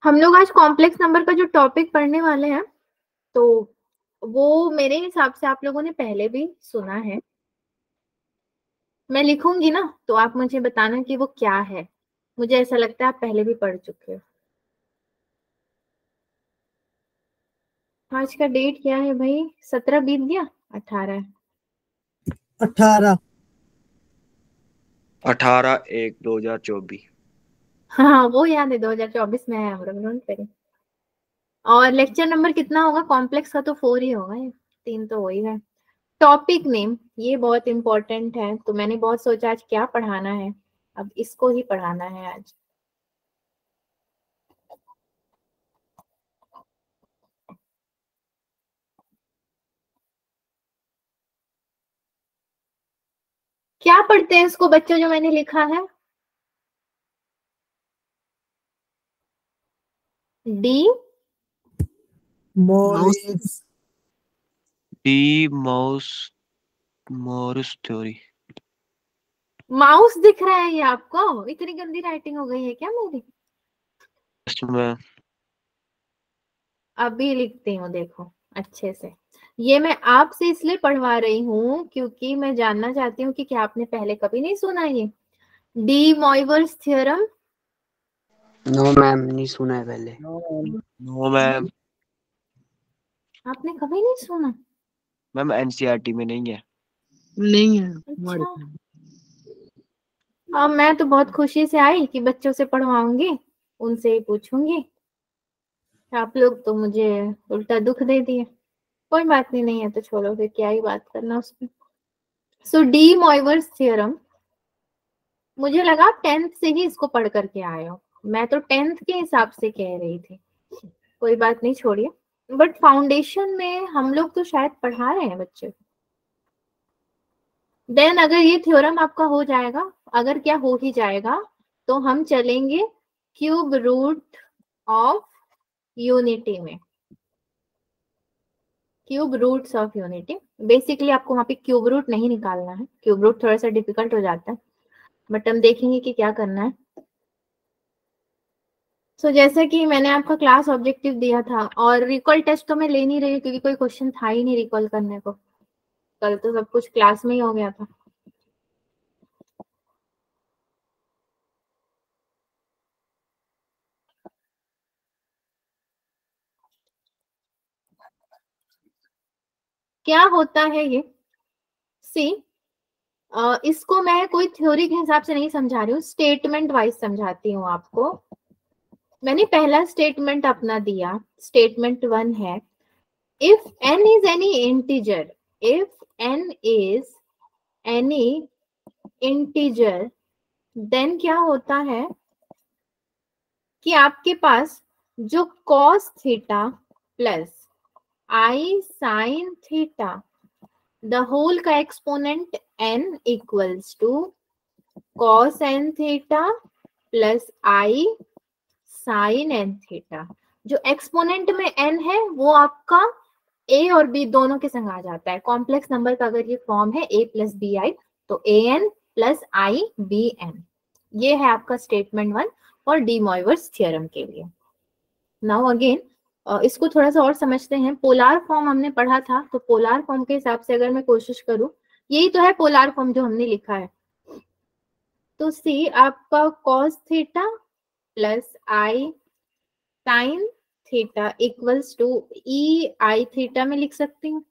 हम लोग आज कॉम्प्लेक्स नंबर का जो टॉपिक पढ़ने वाले हैं तो वो मेरे हिसाब से आप लोगों ने पहले भी सुना है। मैं लिखूंगी ना तो आप मुझे बताना कि वो क्या है। मुझे ऐसा लगता है आप पहले भी पढ़ चुके हो। आज का डेट क्या है भाई? 17 बीत गया, 18 है। 18 18/1/2024। हाँ वो याद है, 2024 में है हम लोग, डोंट वरी। और लेक्चर नंबर कितना होगा? कॉम्प्लेक्स का तो 4 ही होगा, ये 3 तो हो ही है। टॉपिक नेम ये बहुत इंपॉर्टेंट है, तो मैंने बहुत सोचा आज क्या पढ़ाना है, अब इसको ही पढ़ाना है आज। क्या पढ़ते हैं इसको बच्चों जो मैंने लिखा है? D Morris D mouse Morris theory. Mouse दिख रहा है ये आपको? इतनी गंदी राइटिंग हो गई है क्या मेरी? इसमें अभी लिखती हूँ, देखो अच्छे से। ये मैं आपसे इसलिए पढ़वा रही हूँ क्योंकि मैं जानना चाहती हूँ कि क्या आपने पहले कभी नहीं सुना ये De Moivre's theorem? No ma'am, नहीं सुना है पहले। No ma'am. आपने कभी नहीं सुना? मैम एनसीईआरटी में नहीं है। नहीं है हमारे अच्छा, अब मैं तो बहुत खुशी से आई कि बच्चों से पढ़वाऊंगी, उनसे ही पूछूंगी। आप लोग तो मुझे उल्टा दुख दे दिए। कोई बात नहीं है तो छोड़ो, फिर क्या ही बात करना उसमें। सो डी मॉइवर्स थ्योरम, मुझे लगा 10th से ही इसको पढ़ करके आए हो। मैं तो 10th के हिसाब से कह रही थी। कोई बात नहीं, छोड़िए। बट फाउंडेशन में हम लोग तो शायद पढ़ा रहे हैं बच्चे। देन अगर ये थ्योरम आपका हो जाएगा, अगर क्या हो ही जाएगा, तो हम चलेंगे क्यूब रूट ऑफ यूनिटी में। Cube roots of unity, basically आपको वहां पे क्यूब रूट नहीं निकालना है, क्यूब रूट थोड़ा सा डिफिकल्ट हो जाता है, बट हम देखेंगे कि क्या करना है। सो जैसे कि मैंने आपका क्लास ऑब्जेक्टिव दिया था, और रिकॉल टेस्ट तो मैं ले नहीं रही हूँ क्योंकि कोई क्वेश्चन था ही नहीं रिकॉल करने को। कल तो सब कुछ क्लास में ही हो गया था। क्या होता है ये? सी, इसको मैं कोई थ्योरी के हिसाब से नहीं समझा रही हूँ, स्टेटमेंट वाइज समझाती हूँ आपको। मैंने पहला स्टेटमेंट अपना दिया, स्टेटमेंट 1 है, if n is any integer, if n is any integer, then क्या होता है कि आपके पास जो cos theta plus i sine theta the whole का exponent n equals to cos n theta plus i sine n theta. जो exponent में n है वो आपका a और b दोनों के संग आ जाता है। कॉम्प्लेक्स नंबर का अगर ये फॉर्म है a प्लस बी आई, तो a n plus i b n. ये है आपका स्टेटमेंट 1 और डी मॉइवर्स थ्योरम के लिए। नाउ अगेन इसको थोड़ा सा और समझते हैं। पोलार फॉर्म हमने पढ़ा था, तो पोलार फॉर्म के हिसाब से अगर मैं कोशिश करूं, यही तो है पोलार फॉर्म जो हमने लिखा है। तो सी आपका cos theta plus i sine theta equals to e i theta में लिख सकती हूँ,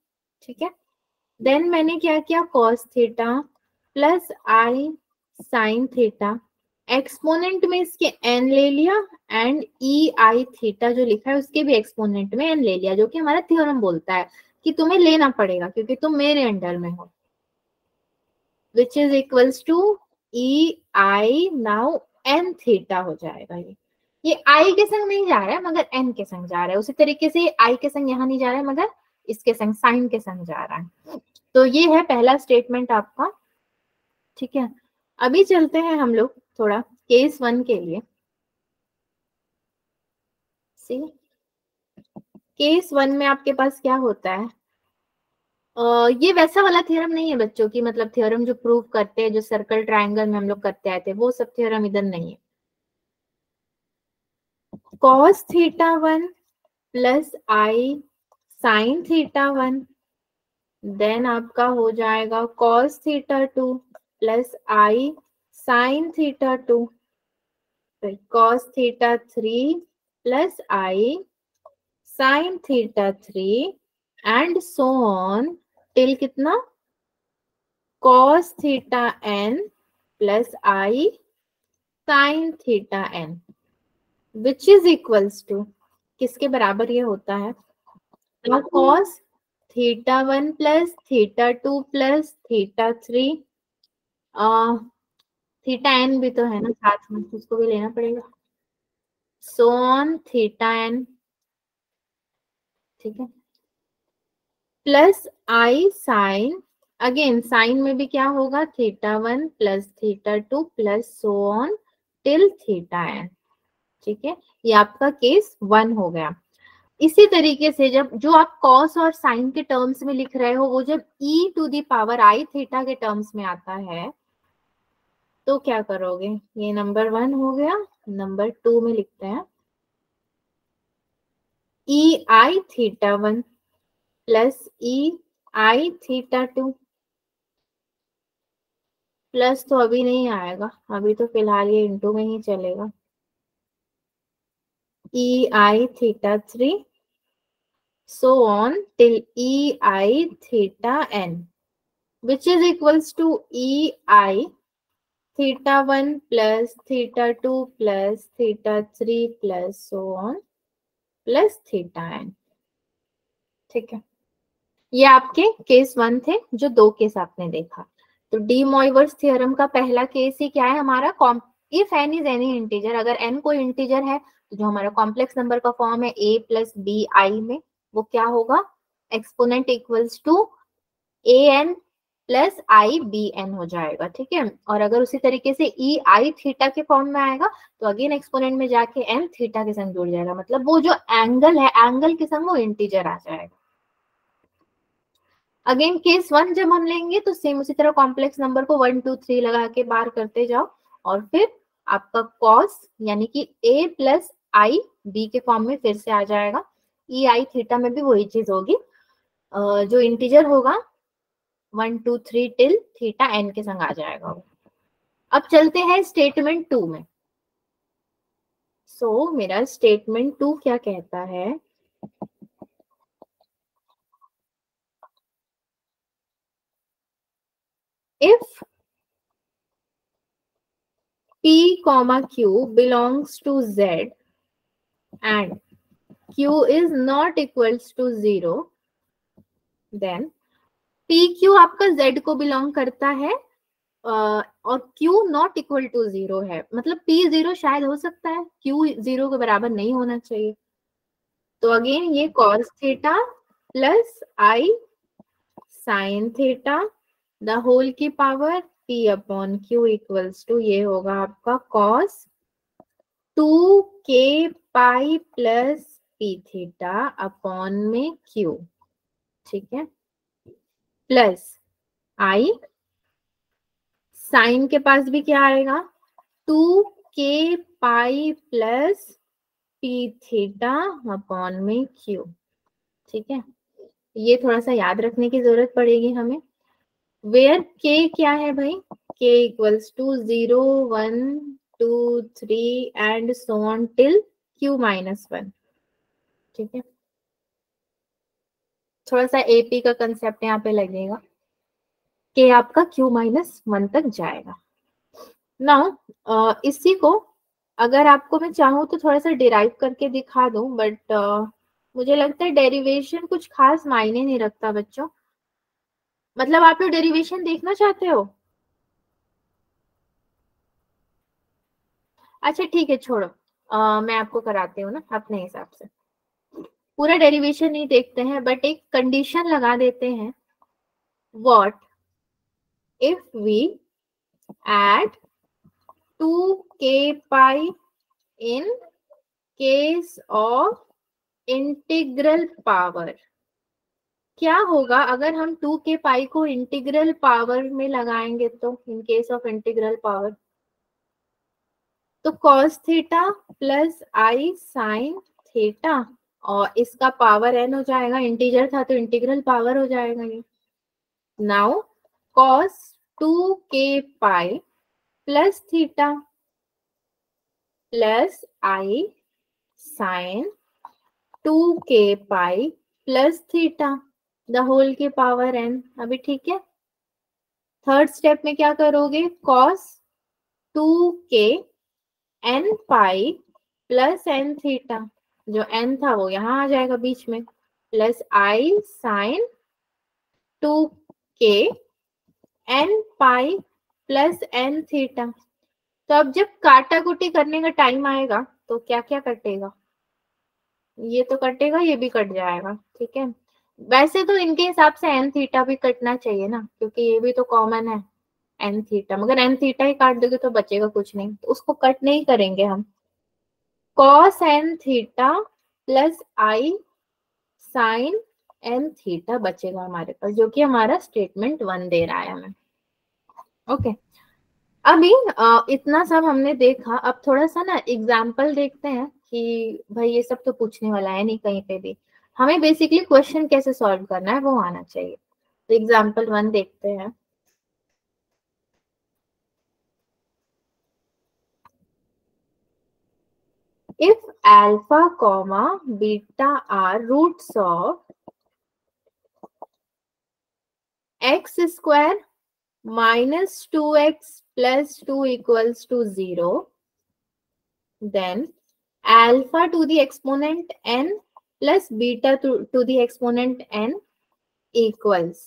ठीक है। देन मैंने क्या किया, cos theta plus i sine theta, exponent में इसके n ले लिया, एंड ई आई थीटा जो लिखा है उसके भी एक्सपोनेंट में n ले लिया, जो कि हमारा थ्योरम बोलता है कि तुम्हें लेना पड़ेगा क्योंकि तुम मेरे अंडर में हो, which is equals to e i. Now n theta हो जाएगा। ये आई के संग नहीं जा रहा है मगर n के संग जा रहा है। उसी तरीके से आई के संग यहाँ नहीं जा रहा है मगर इसके संग साइन के संग जा रहा है। तो ये है पहला स्टेटमेंट आपका, ठीक है। अभी चलते हैं हम लोग थोड़ा केस 1 के लिए। सी केस 1 में आपके पास क्या होता है, ये वैसा वाला थ्योरम नहीं है बच्चों की, मतलब थ्योरम जो प्रूव करते हैं, जो सर्कल ट्रायंगल में हम लोग करते आए थे, वो सब थ्योरम इधर नहीं है। cos theta 1 plus i sine theta 1, then आपका हो जाएगा cos theta 2 plus i sine theta 2, फिर cos theta 3 plus i sine theta 3 and so on till कितना cos theta n plus i sine theta n, which is equals to किसके बराबर ये होता है, cos theta 1 plus theta 2 plus theta 3, theta n भी तो है ना साथ में, उसको भी लेना पड़ेगा, सो ऑन थीटा n, ठीक है, plus i sign, again sine में भी क्या होगा theta 1 plus theta 2 plus so on till theta n, ठीक है, ये आपका केस 1 हो गया। इसी तरीके से जब जो आप कॉस और साइन के टर्म्स में लिख रहे हो वो जब e to the power i theta के टर्म्स में आता है तो क्या करोगे, ये नंबर 1 हो गया, नंबर 2 में लिखते हैं e आई थीटा 1 प्लस e आई थीटा 2, प्लस तो अभी नहीं आएगा, अभी तो फिलहाल ये इंटू में ही चलेगा, e I theta 3 so on till ei theta n, which is equals to ei theta 1 plus theta 2 plus theta 3 plus so on plus theta n, ठीक है। ये आपके केस 1 थे, जो 2 केस आपने देखा। तो डी मॉइवर्स थ्योरम का पहला केस ही क्या है हमारा, if n is any integer, अगर n कोई इंटीजर है तो जो हमारा कॉम्प्लेक्स नंबर का फॉर्म है a प्लस बी आई में, वो क्या होगा, exponent equals to a n plus i b n हो जाएगा, ठीक है। और अगर उसी तरीके से ई आई थीटा के फॉर्म में आएगा तो अगेन एक्सपोनेंट में जाके एन थीटा के संग जुड़ जाएगा, मतलब वो जो एंगल है एंगल के संग वो इंटीजर आ जाएगा। अगेन केस 1 जब हम लेंगे तो सेम उसी तरह कॉम्प्लेक्स नंबर को 1 2 3 लगा के बार करते जाओ और फिर आपका कॉस यानी कि a प्लस आई बी के फॉर्म में फिर से आ जाएगा, ई आई थीटा में भी वही चीज होगी, जो इंटीजर होगा 1 2 3 टिल थीटा एन के संग आ जाएगा। अब चलते हैं स्टेटमेंट 2 में। सो मेरा स्टेटमेंट 2 क्या कहता है, if p comma q belongs to z and q is not equals to 0 then p q आपका z को बिलोंग करता है और q नॉट इक्वल टू 0 है, मतलब p 0 शायद हो सकता है, q 0 के बराबर नहीं होना चाहिए। तो अगेन ये cos theta plus i sine theta the whole की power p upon q equals to ये होगा आपका cos 2k pi plus p theta upon में q, ठीक है, प्लस आई साइन के पास भी क्या आएगा 2k pi plus p theta upon में q, ठीक है। ये थोड़ा सा याद रखने की जरूरत पड़ेगी हमें, वेयर k क्या है भाई, k equals to 0 1 2 3 and so on till q minus 1, ठीक है। थोड़ा सा एपी का कंसेप्ट यहाँ पे लगेगा, k आपका q माइनस 1 तक जाएगा। नाउ इसी को अगर आपको मैं चाहूँ तो थोड़ा सा डिराइव करके दिखा दूं, बट मुझे लगता है डेरिवेशन कुछ खास मायने नहीं रखता बच्चों। मतलब आप लोग डेरिवेशन देखना चाहते हो, अच्छा ठीक है छोड़ो, मैं आपको कराती हूँ ना अपने हिसाब से, पूरा डेरिवेशन नहीं देखते हैं बट एक कंडीशन लगा देते हैं, what if we add 2k pi in case of integral power, क्या होगा अगर हम 2k पाई को इंटीग्रल पावर में लगाएंगे तो, in case of integral power तो cos theta plus i sine theta, और इसका पावर n हो जाएगा, इंटीजर था तो इंटीग्रल पावर हो जाएगा ये। Now cos 2k pi plus theta plus i sine 2k pi plus theta the whole की पावर n। अभी ठीक है, थर्ड स्टेप में क्या करोगे, cos 2k n pi plus n theta, जो n था वो यहाँ आ जाएगा बीच में, plus i sine 2k n pi plus n theta. तो अब जब काटा कुटी करने का टाइम आएगा तो क्या क्या कटेगा, ये तो कटेगा, ये भी कट जाएगा, ठीक है। वैसे तो इनके हिसाब से एन थीटा भी कटना चाहिए ना, क्योंकि ये भी तो कॉमन है एन थीटा, मगर एन थीटा ही काट दोगे तो बचेगा कुछ नहीं, तो उसको कट नहीं करेंगे हम। Cos N theta plus i sign N theta बचेगा हमारे पास, जो कि हमारा स्टेटमेंट 1 दे रहा है हमें। ओके, अभी इतना सब हमने देखा, अब थोड़ा सा ना एग्जाम्पल देखते हैं कि भाई ये सब तो पूछने वाला है नहीं कहीं पे भी, हमें बेसिकली क्वेश्चन कैसे सॉल्व करना है वो आना चाहिए। तो एग्जाम्पल 1 देखते हैं। If alpha comma beta are roots of x square minus 2x plus 2 equals to 0, then alpha to the exponent n plus beta to the exponent n equals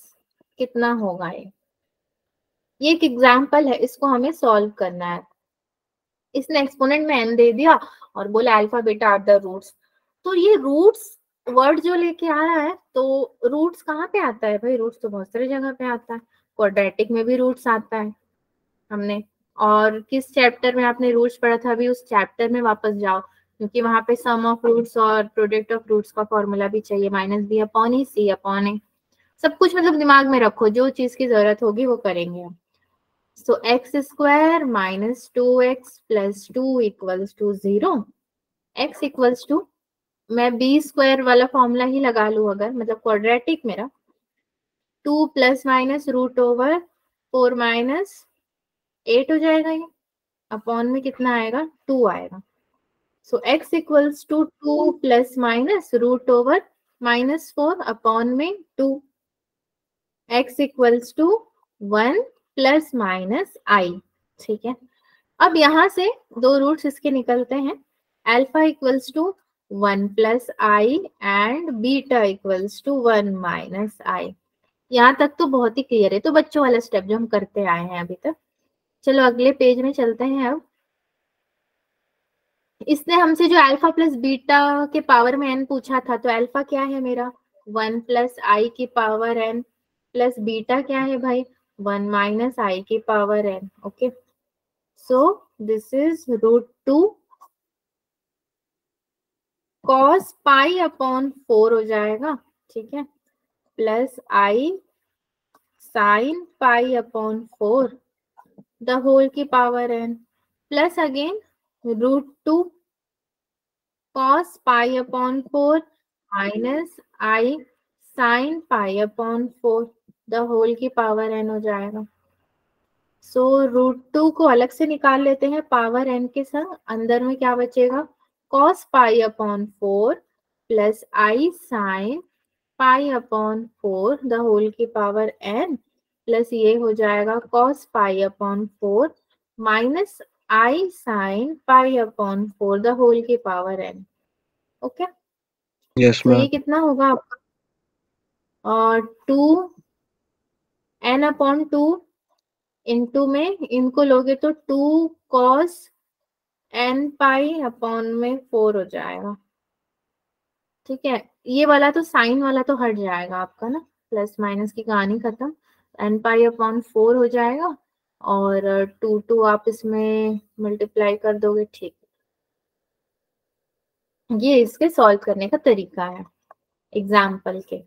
कितना होगा ये एक एग्जाम्पल है, इसको हमें सॉल्व करना है। इसने एक्सपोनेंट में n दे दिया और बोला alpha beta are the roots, तो ये रूट्स वर्ड जो लेके आ रहा है, तो रूट्स कहाँ पे आता है भाई, रूट्स तो बहुत सारी जगह पे आता है, क्वाड्रेटिक में भी रूट्स आता है हमने, और किस चैप्टर में आपने रूट्स पढ़ा था, अभी उस चैप्टर में वापस जाओ, क्योंकि वहां पे सम ऑफ रूट्स और प्रोडक्ट ऑफ रूट्स का फॉर्मूला भी चाहिए, माइनस बी अपॉन ई सी अपॉन ए, सब कुछ मतलब दिमाग में रखो, जो चीज की जरूरत होगी वो करेंगे हम। So x square minus 2x plus 2 equals to 0, x equals to, मैं बी स्क्वायर वाला फॉर्मूला ही लगा लू अगर, मतलब क्वाड्रेटिक मेरा, 2 plus minus root over 4 minus 8 हो जाएगा, ये अपॉन में कितना आएगा 2 आएगा। So x equals to 2 plus minus root over minus 4 upon में 2, x equals to 1 plus minus i, ठीक है। अब यहाँ से दो रूट्स इसके निकलते हैं, alpha equals to 1 plus i and beta equals to 1 minus i. यहाँ तक तो बहुत ही क्लियर है, तो बच्चों वाला स्टेप जो हम करते आए हैं अभी तक। चलो अगले पेज में चलते हैं। अब इसने हमसे जो अल्फा प्लस बीटा के पावर में n पूछा था, तो अल्फा क्या है मेरा 1 प्लस आई की पावर n, प्लस बीटा क्या है भाई 1 माइनस आई की power n। Okay, so this is √2 cos pi upon 4 हो जाएगा, ठीक है, plus i sine pi upon 4 the whole की power n, plus again √2 cos pi upon 4 minus i sine pi upon 4 the whole की power n हो जाएगा। सो √2 को अलग से निकाल लेते हैं पावर n के साथ, अंदर में क्या बचेगा cos pi upon 4 plus i sine pi upon 4 the whole की पावर n, प्लस ये हो जाएगा cos pi upon 4 minus i sine pi upon 4 the whole की पावर n। ओके, यस तो ये मैम। कितना होगा आपका, और 2 n अपॉन 2 इंटू में इनको लोगे तो 2 cos n पाई अपॉन में 4 हो जाएगा, ठीक है। ये वाला तो साइन वाला तो हट जाएगा आपका ना, प्लस माइनस की कहानी खत्म, n पाई अपॉन 4 हो जाएगा, और 2 आप इसमें मल्टीप्लाई कर दोगे, ठीक। ये इसके सॉल्व करने का तरीका है एग्जाम्पल के,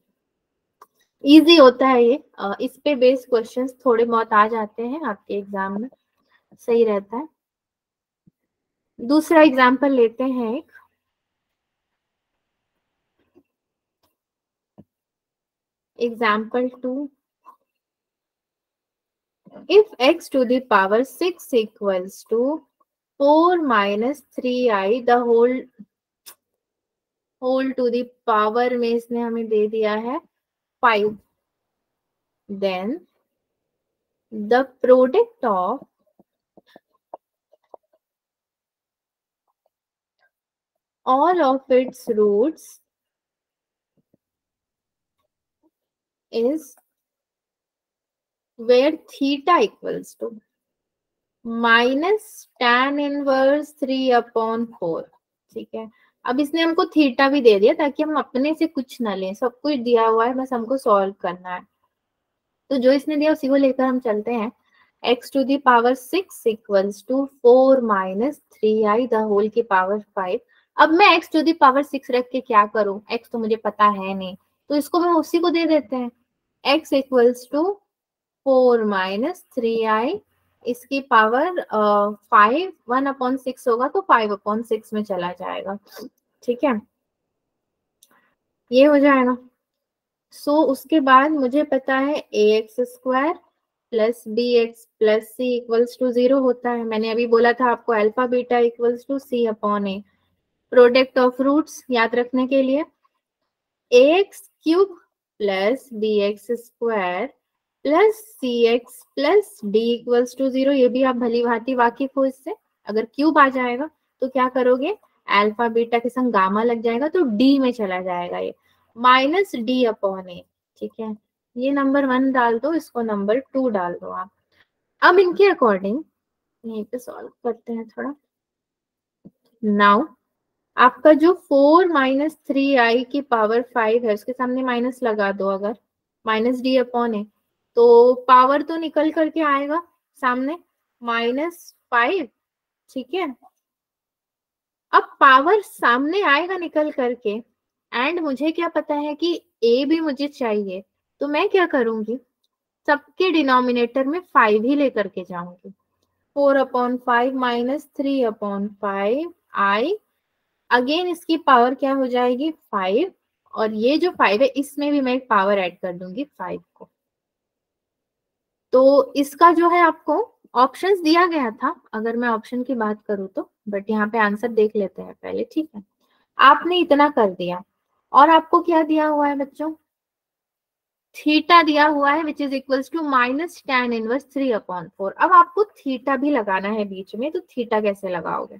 इजी होता है ये, इस पे बेस्ड क्वेश्चंस थोड़े बहुत आ जाते हैं आपके एग्जाम में, सही रहता है। दूसरा एग्जाम्पल लेते हैं एक। Example 2, if x to the power 6 equals to 4 minus 3i the whole to the power में इसने हमें दे दिया है 5, then the product of all of its roots is where theta equals to minus tan inverse 3/4। ठीक है, अब इसने हमको थीटा भी दे दिया ताकि हम अपने से कुछ ना लें, सब कुछ दिया हुआ है, बस हमको सॉल्व करना है। तो जो इसने दिया उसी को लेकर हम चलते हैं। x to the power 6 equals to 4 minus 3i the whole की पावर 5। अब मैं x to the power 6 रख के क्या करूं, x तो मुझे पता है नहीं, तो इसको मैं उसी को दे देते हैं। x equals to 4 minus 3i इसकी पावर 5, 1/6 होगा तो 5/6 में चला जाएगा। ठीक है, ये हो जाएगा। सो उसके बाद मुझे पता है ax square plus bx plus c equals to 0 होता है। मैंने अभी बोला था आपको alpha beta equals to c/a। Product of roots याद रखने के लिए ax cube plus bx square plus cx plus d equals to 0, ये भी आप भली भांति वाकिफ हो इससे। अगर क्यूब आ जाएगा तो क्या करोगे, अल्फा बीटा के संग गामा लग जाएगा तो d में चला जाएगा, ये माइनस d/a। ठीक है, ये नंबर 1 डाल दो, इसको नंबर 2 डाल दो आप। अब इनके अकॉर्डिंग यहीं पे सॉल्व करते हैं थोड़ा। नाउ आपका जो 4 माइनस 3i की पावर 5 है उसके सामने माइनस लगा दो, अगर माइनस d/a तो पावर तो निकल करके आएगा सामने -5। ठीक है, अब पावर सामने आएगा निकल करके, एंड मुझे क्या पता है कि a भी मुझे चाहिए, तो मैं क्या करूंगी, सबके डिनोमिनेटर में 5 ही लेकर के जाऊंगी। 4/5 माइनस 3/5 i, अगेन इसकी पावर क्या हो जाएगी 5, और ये जो 5 है इसमें भी मैं एक पावर ऐड कर दूंगी 5 को। तो इसका जो है आपको ऑप्शंस दिया गया था, अगर मैं ऑप्शन की बात करूं तो, बट यहाँ पे आंसर देख लेते हैं पहले। ठीक है, आपने इतना कर दिया, और आपको क्या दिया हुआ है बच्चों, थीटा दिया हुआ है which is equals to minus tan inverse 3/4। अब आपको थीटा भी लगाना है बीच में, तो थीटा कैसे लगाओगे,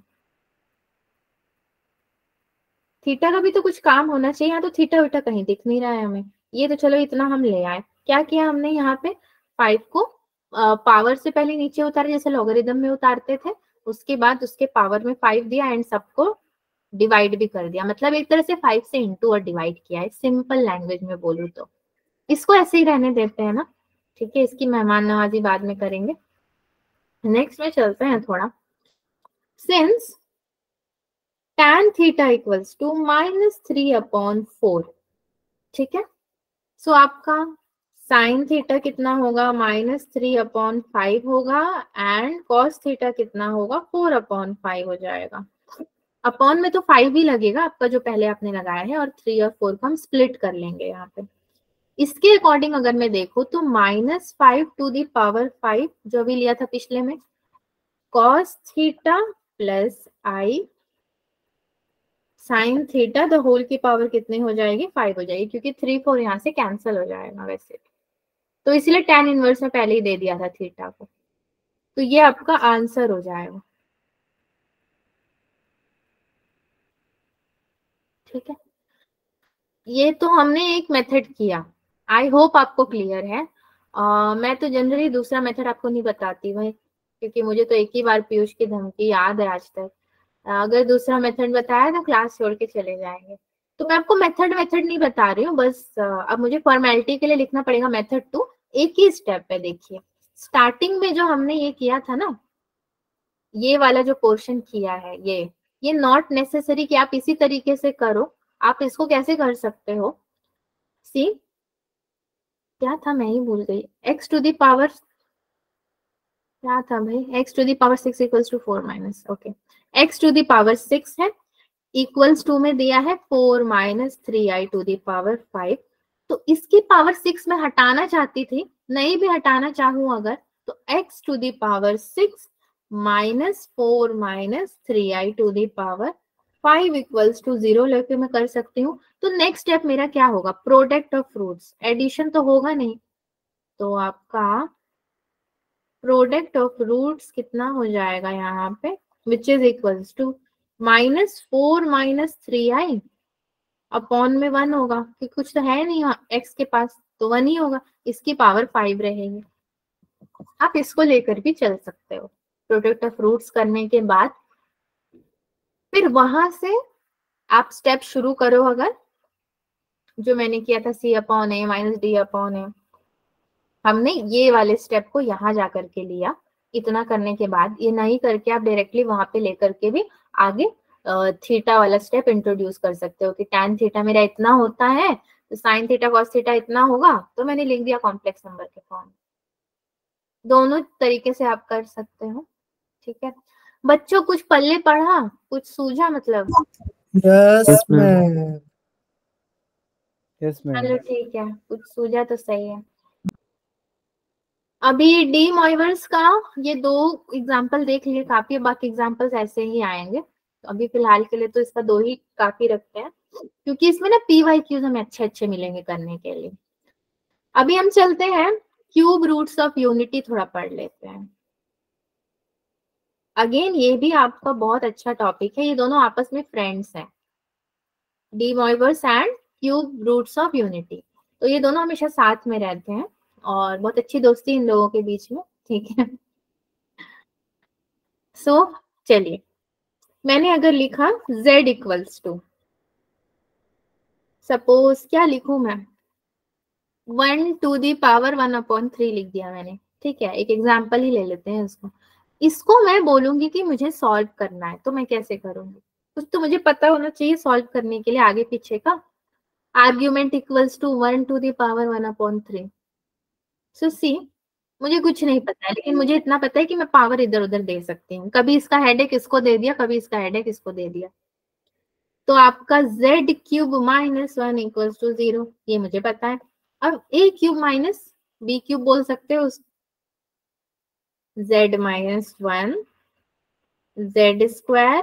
थीटा का भी तो कुछ काम होना चाहिए। यहाँ तो थीटा वीटा कहीं दिख नहीं रहा है हमें, ये तो चलो इतना हम ले आए। क्या किया हमने यहाँ पे 5 को पावर से पहले नीचे उतारे जैसे लॉगरिदम में उतारते थे, उसके बाद उसके पावर में 5 दिया एंड सबको डिवाइड भी कर दिया, मतलब एक तरह से 5 से इंटू और डिवाइड किया है, सिंपल लैंग्वेज में बोलूँ तो। इसको ऐसे ही रहने देते हैं ना, ठीक है, इसकी मेहमान नवाजी बाद में करेंगे। नेक्स्ट में चलते हैं थोड़ा। Since tan theta equals to -3/4। ठीक है, सो आपका साइन थीटा कितना होगा, -3/5 होगा, एंड कॉस थीटा कितना होगा 4/5 हो जाएगा। अपॉन में तो 5 ही लगेगा आपका जो पहले आपने लगाया है, और 3 और 4 को हम स्प्लिट कर लेंगे यहाँ पे। इसके अकॉर्डिंग अगर मैं देखूं तो -5 टू दी पावर 5 जो भी लिया था पिछले में, cos theta plus i sine theta the whole की पावर कितनी हो जाएगी 5 हो जाएगी, क्योंकि 3 4 यहाँ से कैंसिल हो जाएगा वैसे, तो इसलिए tan इनवर्स में पहले ही दे दिया था थीटा को, तो ये आपका आंसर हो जाएगा। ठीक है, ये तो हमने एक मेथड किया, आई होप आपको क्लियर है। मैं तो जनरली दूसरा मेथड आपको नहीं बताती भाई, क्योंकि मुझे तो एक ही बार पीयूष की धमकी याद है आज तक, अगर दूसरा मेथड बताया तो क्लास छोड़ के चले जाएंगे। तो मैं आपको मेथड नहीं बता रही हूँ, बस अब मुझे फॉर्मेलिटी के लिए लिखना पड़ेगा मेथड 2। एक ही स्टेप है, देखिए स्टार्टिंग में जो हमने ये किया था ना, ये वाला जो पोर्शन किया है, ये नॉट नेसेसरी कि आप इसी तरीके से करो, आप इसको कैसे कर सकते हो, सी क्या था मैं ही भूल गई, x टू दी पावर क्या था भाई, x to the power 6 equals to 4 minus, okay, x to the power 6 है, इक्वल्स टू में दिया है 4 minus 3i to the power 5। तो इसकी पावर 6 में हटाना चाहती थी, नहीं भी हटाना चाहूं अगर, तो x to the power 6 minus 4 minus 3i to the power 5 equals to 0 लेके मैं कर सकती हूँ। तो नेक्स्ट स्टेप मेरा क्या होगा, प्रोडक्ट ऑफ रूट्स, एडिशन तो होगा नहीं, तो आपका प्रोडक्ट ऑफ रूट्स कितना हो जाएगा यहाँ पे, which is equals to -4 minus 3i upon में 1 होगा, कि कुछ तो है नहीं x के पास, तो 1 ही होगा, इसकी पावर 5 रहेगी। आप इसको लेकर भी चल सकते हो। प्रोडक्ट ऑफ रूट्स करने के बाद फिर वहां से आप स्टेप शुरू करो, अगर जो मैंने किया था c upon a minus d upon a, हमने ये वाले स्टेप को यहाँ जा करके लिया। इतना करने के बाद ये नहीं करके आप डायरेक्टली वहां पे लेकर के भी आगे थीटा वाला स्टेप इंट्रोड्यूस कर सकते हो कि tan थीटा मेरा इतना होता है तो sin थीटा cos थीटा इतना होगा, तो मैंने लिख दिया कॉम्प्लेक्स नंबर के फॉर्म। दोनों तरीके से आप कर सकते हो, ठीक है बच्चों। कुछ पल्ले पढ़ा, कुछ सूझा मतलब? Yes ma'am. Yes ma'am. चलो ठीक है, कुछ सूझा तो सही है। अभी डी मॉइवर्स का ये 2 एग्जाम्पल देख लिए काफी, बाकी एग्जाम्पल्स ऐसे ही आएंगे। तो अभी फिलहाल के लिए तो इसका 2 ही काफी रखते हैं, क्योंकि इसमें ना PYQs हमें अच्छे अच्छे मिलेंगे करने के लिए। अभी हम चलते हैं क्यूब रूट्स ऑफ यूनिटी, थोड़ा पढ़ लेते हैं। अगेन ये भी आपका बहुत अच्छा टॉपिक है, ये दोनों आपस में फ्रेंड्स हैं, de Moivre's and cube roots of unity. तो ये दोनों हमेशा साथ में रहते हैं और बहुत अच्छी दोस्ती इन लोगों के बीच में, ठीक है। सो चलिए, मैंने अगर लिखा z इक्वल्स टू, सपोज क्या लिखूं मैं, 1 टू दी पावर 1/3 लिख दिया मैंने, ठीक है। एक एग्जाम्पल ही ले लेते हैं इसको। इसको मैं बोलूंगी कि मुझे सॉल्व करना है, तो मैं कैसे करूंगी, कुछ तो मुझे पता होना चाहिए सॉल्व करने के लिए आगे पीछे का। Argument equals to 1 to the power 1/3। So see, मुझे कुछ नहीं पता है, लेकिन मुझे इतना पता है कि मैं पावर इधर उधर दे सकती हूँ। कभी इसका हेडेक इसको दे दिया, कभी इसका हेडेक इसको दे दिया। तो आपका z cube minus 1 equals to 0, ये मुझे पता है। अब a cube minus b cube बोल सकते हो, z minus 1 z square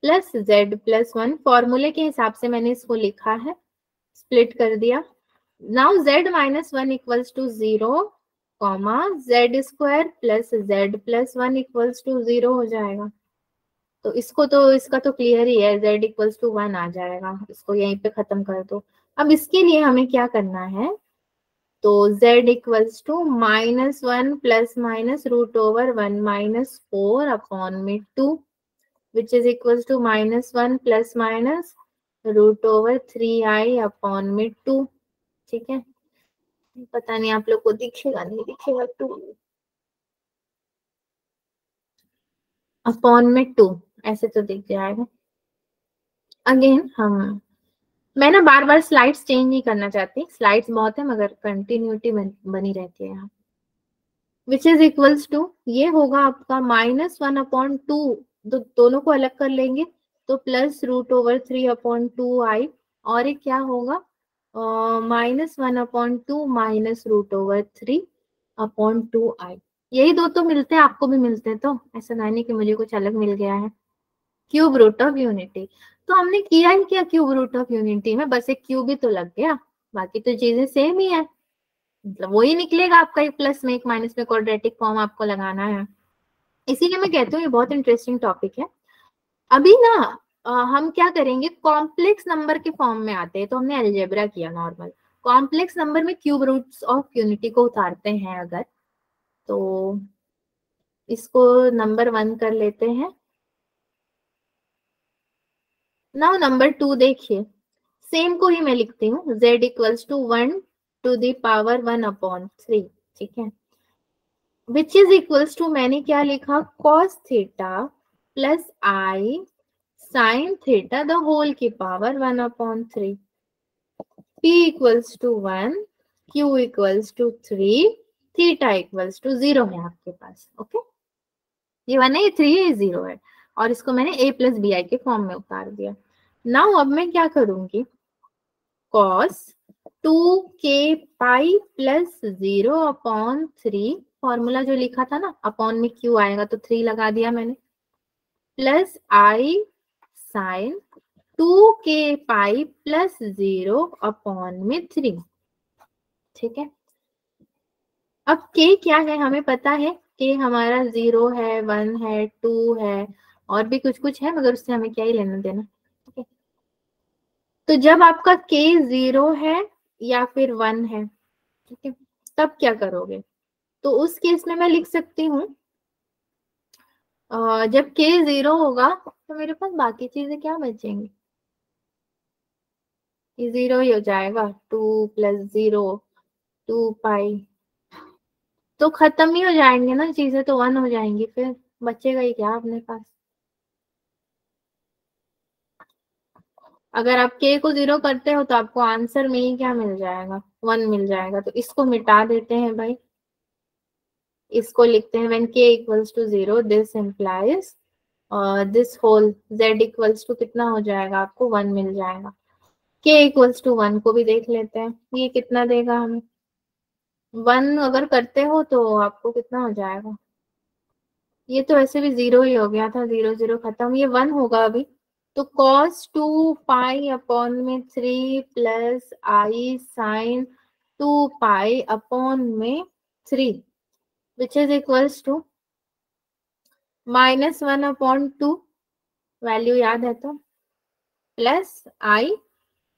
plus z plus 1, फॉर्मूले के हिसाब से मैंने इसको लिखा है, स्प्लिट कर दिया। Now z minus 1 equals to 0 comma z square plus z plus 1 equals to 0 हो जाएगा। तो इसको तो इसका तो क्लियर ही है, z इक्वल्स टू 1 आ जाएगा, इसको यहीं पे खत्म कर दो। अब इसके लिए हमें क्या करना है, तो z equals to -1 plus minus root over 1 minus 4 upon में 2, विच is equals to -1 plus minus root over 3i upon में 2, ठीक है। पता नहीं आप लोग को दिखेगा नहीं दिखेगा, 2 अपॉन में 2 ऐसे तो दिख जाएगा। अगेन मैं ना बार बार स्लाइड्स चेंज नहीं करना चाहती, स्लाइड्स बहुत है मगर कंटिन्यूटी बनी रहती है यहाँ। विच इज इक्वल्स टू, ये होगा आपका -1/2, तो दोनों को अलग कर लेंगे तो प्लस रूट ओवर 3/2i, और एक क्या होगा -1/2 माइनस रूट ओवर 3/2i। यही दो तो मिलते हैं, आपको भी मिलते हैं, तो ऐसा नहीं कि मुझे कुछ अलग मिल गया है। क्यूब रूट ऑफ यूनिटी, तो हमने किया ही क्या क्यूब रूट ऑफ यूनिटी में, बस एक क्यूब ही तो लग गया, बाकी तो चीजें सेम ही है, मतलब वही निकलेगा आपका, एक प्लस में एक माइनस में क्वाड्रेटिक फॉर्म आपको लगाना है। इसीलिए मैं कहती हूँ ये बहुत इंटरेस्टिंग टॉपिक है। अभी ना हम क्या करेंगे, कॉम्प्लेक्स नंबर के फॉर्म में आते हैं, तो हमने अलजेब्रा किया नॉर्मल, कॉम्प्लेक्स नंबर में क्यूब रूट्स ऑफ यूनिटी को उतारते हैं अगर, तो इसको नंबर 1 कर लेते हैं। नाउ नंबर 2 देखिए, सेम को ही मैं लिखती हूँ, z equals to 1 to the power 1/3, ठीक है। विच इज इक्वल्स टू, मैंने क्या लिखा, cos theta plus i sin theta the whole की power 1/3, p equals to 1, q equals to 3, theta equals to 0 है आपके पास, ओके। ये 1 है, ये 3 है, ये 0 है। और इसको मैंने a प्लस बी आई के फॉर्म में उतार दिया। नाउ अब मैं क्या करूंगी, cos 2k pi plus 0/3, formula जो लिखा था ना, अपॉन में q आएगा तो 3 लगा दिया मैंने, plus i sine 2k pi plus 0/3। ठीक है, अब k क्या है हमें पता है, k हमारा 0 है, 1 है, 2 है, और भी कुछ कुछ है, मगर उससे हमें क्या ही लेना देना। ठीक है, तो जब आपका k 0 है या फिर 1 है, ठीक है, तब क्या करोगे, तो उस केस में मैं लिख सकती हूँ जब k 0 होगा तो मेरे पास बाकी चीजें क्या बचेंगी, ये 0 ही हो जाएगा, 2 प्लस 0 2 पाई, तो खत्म ही हो जाएंगे ना चीजें, तो 1 हो जाएंगी, फिर बचेगा ही क्या अपने पास। अगर आप k को 0 करते हो तो आपको आंसर में ही क्या मिल जाएगा, 1 मिल जाएगा। तो इसको मिटा देते हैं भाई, इसको लिखते हैं when k equals to 0 this implies this whole z equals to कितना हो जाएगा, आपको 1 मिल जाएगा। k equals to 1 को भी देख लेते हैं, ये कितना देगा हमें, 1 अगर करते हो तो आपको कितना हो जाएगा, ये तो वैसे भी 0 ही हो गया था, 0 0 खत्म, ये 1 होगा अभी। तो cos 2 पाई अपॉन में 3 plus i sine 2 pi upon में 3 which is equals to -1/2, value याद है तो, प्लस i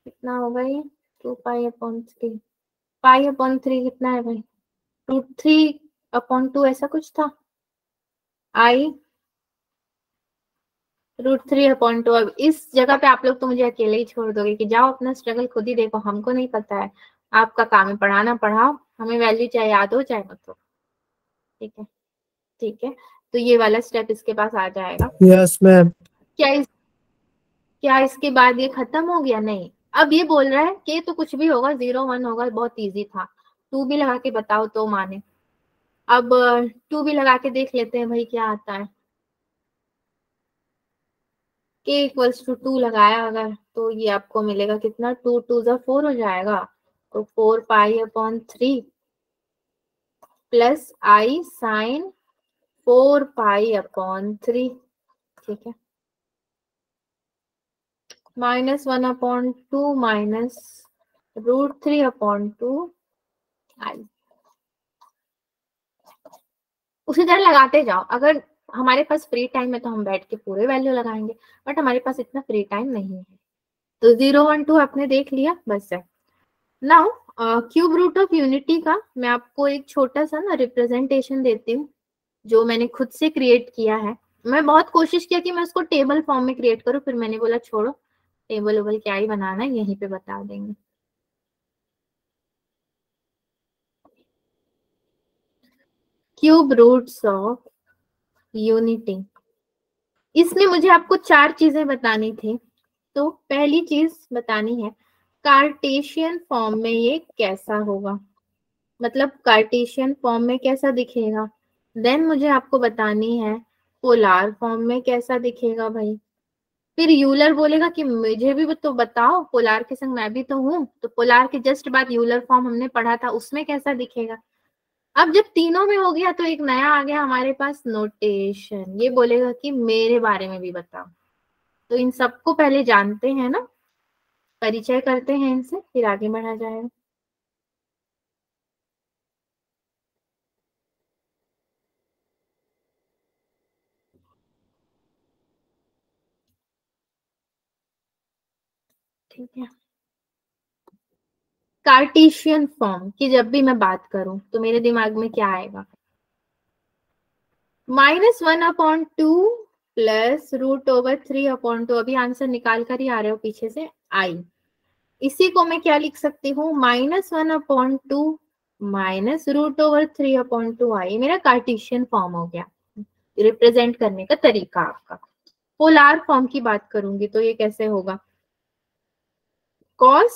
कितना होगा ये 2 पाई अपॉन 3, पाई अपॉन 3 कितना है भाई, √3/2 ऐसा कुछ था, i √3/2। अब इस जगह पे आप लोग तो मुझे अकेले ही छोड़ दोगे कि जाओ अपना स्ट्रगल खुद ही देखो, हमको नहीं पता है, आपका काम है पढ़ाना, पढ़ाओ, हमें वैल्यू चाहे याद हो चाहे मत हो। ठीक है, ठीक है, तो ये वाला स्टेप इसके पास आ जाएगा। Yes ma'am. क्या इसके बाद ये खत्म हो गया, नहीं, अब ये बोल रहा है कि तो कुछ भी होगा, 0 1 होगा, बहुत इजी था, 2 भी लगा के बताओ तो माने। अब 2 भी लगा के देख लेते हैं भाई क्या आता है, k इक्वल्स टू 2 लगाया अगर तो ये आपको मिलेगा कितना, 2 2 जा 4 हो जाएगा, तो 4 pi upon 3 plus i sine 4 pi upon 3। ठीक है, -1/2 माइनस √3/2 i, उसी तरह लगाते जाओ। अगर हमारे पास फ्री टाइम है तो हम बैठ के पूरे वैल्यू लगाएंगे, बट हमारे पास इतना फ्री टाइम नहीं है, तो 0 1 2 आपने देख लिया, बस है। Now cube root of unity का मैं आपको एक छोटा सा ना रिप्रेजेंटेशन देती हूँ, जो मैंने खुद से क्रिएट किया है। मैं बहुत कोशिश किया कि मैं उसको टेबल फॉर्म में क्रिएट करूँ, फिर मैंने बोला छोड़ो, टेबल वेबल क्या ही बनाना है, यहीं पे बता देंगे। क्यूब रूट्स ऑफ यूनिटी, इसमें मुझे आपको 4 चीजें बतानी थी। तो पहली चीज बतानी है कार्टेशियन फॉर्म में ये कैसा होगा, मतलब कार्टेशियन फॉर्म में कैसा दिखेगा। देन मुझे आपको बतानी है पोलार फॉर्म में कैसा दिखेगा भाई, फिर यूलर बोलेगा कि मुझे भी तो बताओ, पोलार के संग मैं भी तो हूं, तो पोलार के जस्ट बाद यूलर फॉर्म हमने पढ़ा था, उसमें कैसा दिखेगा। अब जब तीनों में हो गया तो एक नया आ गया हमारे पास नोटेशन, ये बोलेगा कि मेरे बारे में भी बताओ। तो इन सबको पहले जानते हैं ना, परिचय करते हैं इनसे, फिर आगे बढ़ा जाएगा। ठीक है, कार्टेशियन फॉर्म की जब भी मैं बात करूं तो मेरे दिमाग में क्या आएगा, -1/2 प्लस √3/2, अभी आंसर निकाल कर ही आ रहे हो पीछे से, i, इसी को मैं क्या लिख सकती हूँ, -1/2 माइनस √3/2i, मेरा कार्टेशियन फॉर्म हो गया, रिप्रेजेंट करने का तरीका आपका। पोलार फॉर्म की बात करूंगी तो ये कैसे होगा, cos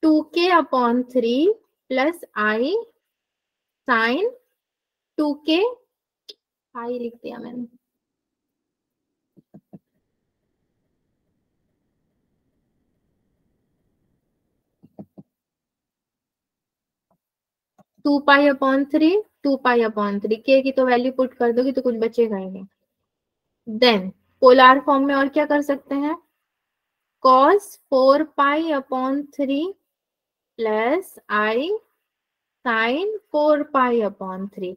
2k/3 plus i sine 2k, i लिख दिया मैंने, 2 पाई अपॉन 3, 2 पाई अपॉन 3, के की तो वैल्यू पुट कर दोगी तो कुछ बचेगा ही नहीं। देन पोलर फॉर्म में और क्या कर सकते हैं, cos 4 pi upon 3 plus i sign 4 pi upon 3।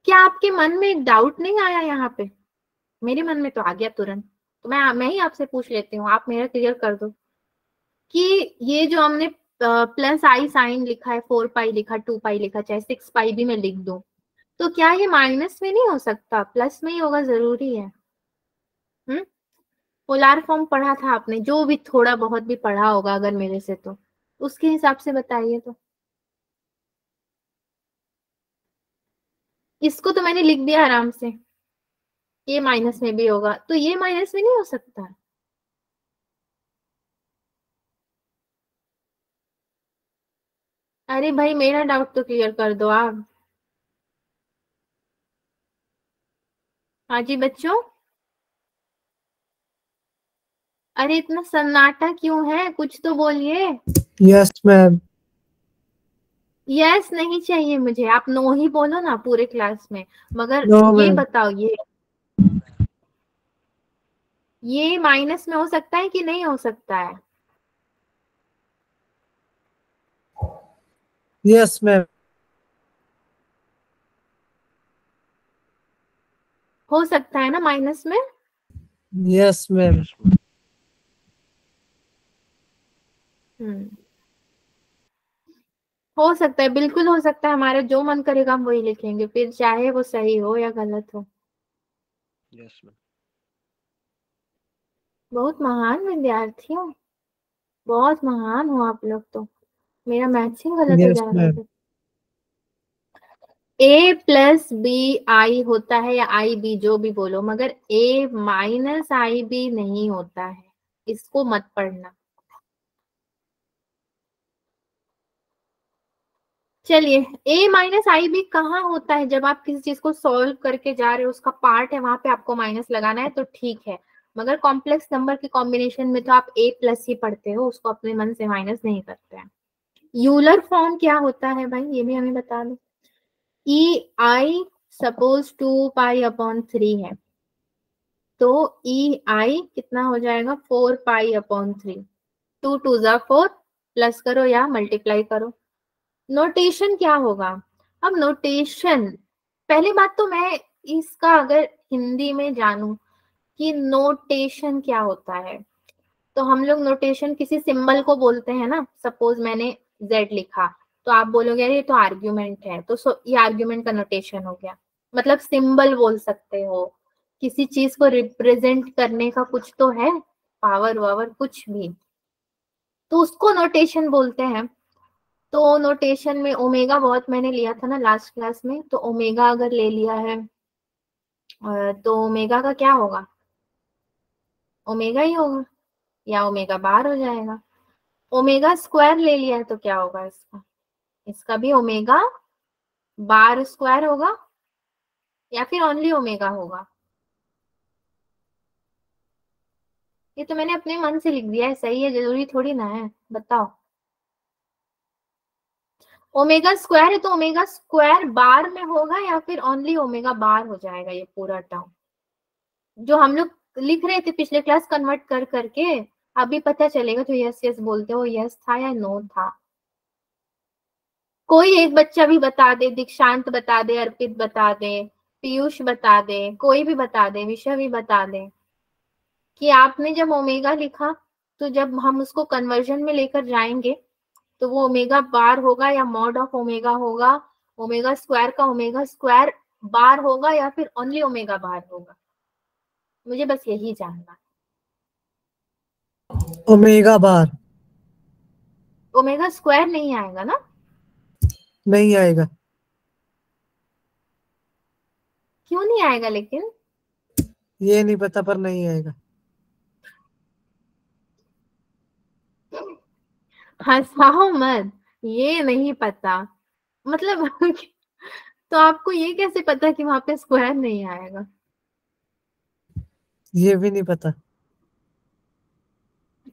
क्या आपके मन में एक डाउट नहीं आया यहाँ पे? मेरे मन में तो आ गया तुरंत, तो मैं ही आपसे पूछ लेती हूँ, आप मेरा क्लियर कर दो कि ये जो हमने प्लस आई साइन लिखा है, 4 पाई लिखा, 2 पाई लिखा, चाहे 6 पाई भी मैं लिख दूं, तो क्या ये माइनस में नहीं हो सकता, प्लस में ही होगा, जरूरी है? पोलर फॉर्म पढ़ा था आपने, जो भी थोड़ा बहुत भी पढ़ा होगा अगर मेरे से, तो उसके हिसाब से बताइए। तो इसको तो मैंने लिख दिया आराम से, ये माइनस में भी होगा, तो ये माइनस में नहीं हो सकता। अरे भाई मेरा डाउट तो क्लियर कर दो आप। हाँ जी बच्चों, अरे इतना सन्नाटा क्यों है, कुछ तो बोलिए। Yes ma'am. यस नहीं चाहिए मुझे, आप नो ही बोलो ना पूरे क्लास में, मगर नो ये मैम। बताओ, ये माइनस में हो सकता है कि नहीं हो सकता है? Yes ma'am. हो सकता है ना माइनस में? Yes ma'am. हो सकता है, बिल्कुल हो सकता है, हमारा जो मन करेगा हम वही लिखेंगे, फिर चाहे वो सही हो या गलत हो। Yes ma'am. बहुत महान विद्यार्थी हो, बहुत महान हो आप लोग तो। मेरा मैथ्स गलत हो यस जाएगा मैम। फिर। ए प्लस बी आई होता है, या आई बी, जो भी बोलो, मगर ए माइनस आई बी नहीं होता है, इसको मत पढ़ना। चलिए, ए माइनस आई बी कहाँ होता है? जब आप किसी चीज को सॉल्व करके जा रहे हो, उसका पार्ट है, वहां पे आपको माइनस लगाना है तो ठीक है, मगर कॉम्प्लेक्स नंबर के कॉम्बिनेशन में तो आप ए प्लस ही पढ़ते हो, उसको अपने मन से माइनस नहीं करते हैं। यूलर फॉर्म क्या होता है भाई, ये भी हमें बता दो। ई आई सपोज 2 पाई अपॉन 3 है, तो ई आई कितना हो जाएगा, 4 पाई अपॉन 3। 2 2 जा 4, प्लस करो या मल्टीप्लाई करो। नोटेशन क्या होगा? अब नोटेशन, पहली बात तो मैं इसका अगर हिंदी में जानूं कि नोटेशन क्या होता है, तो हम लोग नोटेशन किसी सिंबल को बोलते हैं ना। सपोज मैंने z लिखा, तो आप बोलोगे अरे ये तो आर्ग्यूमेंट है, तो ये आर्ग्यूमेंट का नोटेशन हो गया। मतलब सिंबल बोल सकते हो, किसी चीज को रिप्रेजेंट करने का कुछ तो है, पावर वावर कुछ भी, तो उसको नोटेशन बोलते हैं। तो नोटेशन में ओमेगा बहुत मैंने लिया था ना लास्ट क्लास में, तो ओमेगा अगर ले लिया है तो ओमेगा का क्या होगा, ओमेगा ही होगा, या ओमेगा बार हो जाएगा। ओमेगा स्क्वायर ले लिया है तो क्या होगा इसका, इसका भी ओमेगा बार स्क्वायर होगा, या फिर ओनली ओमेगा होगा। ये तो मैंने अपने मन से लिख दिया है, सही है, जरूरी थोड़ी ना है, बताओ। ओमेगा स्क्वायर है तो ओमेगा स्क्वायर बार में होगा, या फिर ओनली ओमेगा बार हो जाएगा ये पूरा टर्म, जो हम लोग लिख रहे थे पिछले क्लास कन्वर्ट कर करके। अभी पता चलेगा तो यस यस बोलते हो, यस था या नो था। कोई एक बच्चा भी बता दे, दीक्षांत बता दे, अर्पित बता दे, पीयूष बता दे, कोई भी बता दे, विषय भी बता दे कि आपने जब ओमेगा लिखा, तो जब हम उसको कन्वर्जन में लेकर जाएंगे तो वो ओमेगा बार होगा या मॉड ऑफ ओमेगा होगा, ओमेगा स्क्वायर का ओमेगा स्क्वायर बार होगा, या फिर ओनली ओमेगा बार होगा। मुझे बस यही जानना। ओमेगा बार। ओमेगा स्क्वायर नहीं आएगा ना? नहीं आएगा। क्यों नहीं आएगा लेकिन? ये नहीं पता, पर नहीं आएगा। हंसाओ मत, ये नहीं पता मतलब तो आपको ये कैसे पता कि वहां पे स्क्वायर नहीं आएगा? ये भी नहीं पता।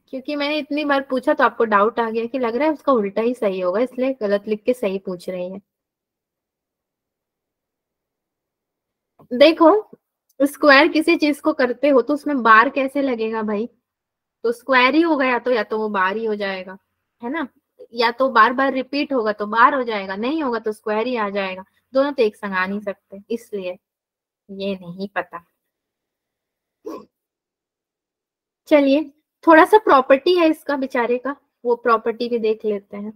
क्योंकि मैंने इतनी बार पूछा तो आपको डाउट आ गया कि लग रहा है उसका उल्टा ही सही होगा, इसलिए गलत लिख के सही पूछ रही है। देखो स्क्वायर किसी चीज को करते हो तो उसमें बार कैसे लगेगा भाई, तो स्क्वायर ही होगा, या तो वो बार ही हो जाएगा, है ना, या तो बार बार रिपीट होगा तो बार हो जाएगा, नहीं होगा तो स्क्वायर ही आ जाएगा, दोनों तो एक संग आ नहीं सकते, इसलिए ये नहीं पता। चलिए थोड़ा सा प्रॉपर्टी है इसका बेचारे का, वो प्रॉपर्टी भी देख लेते हैं।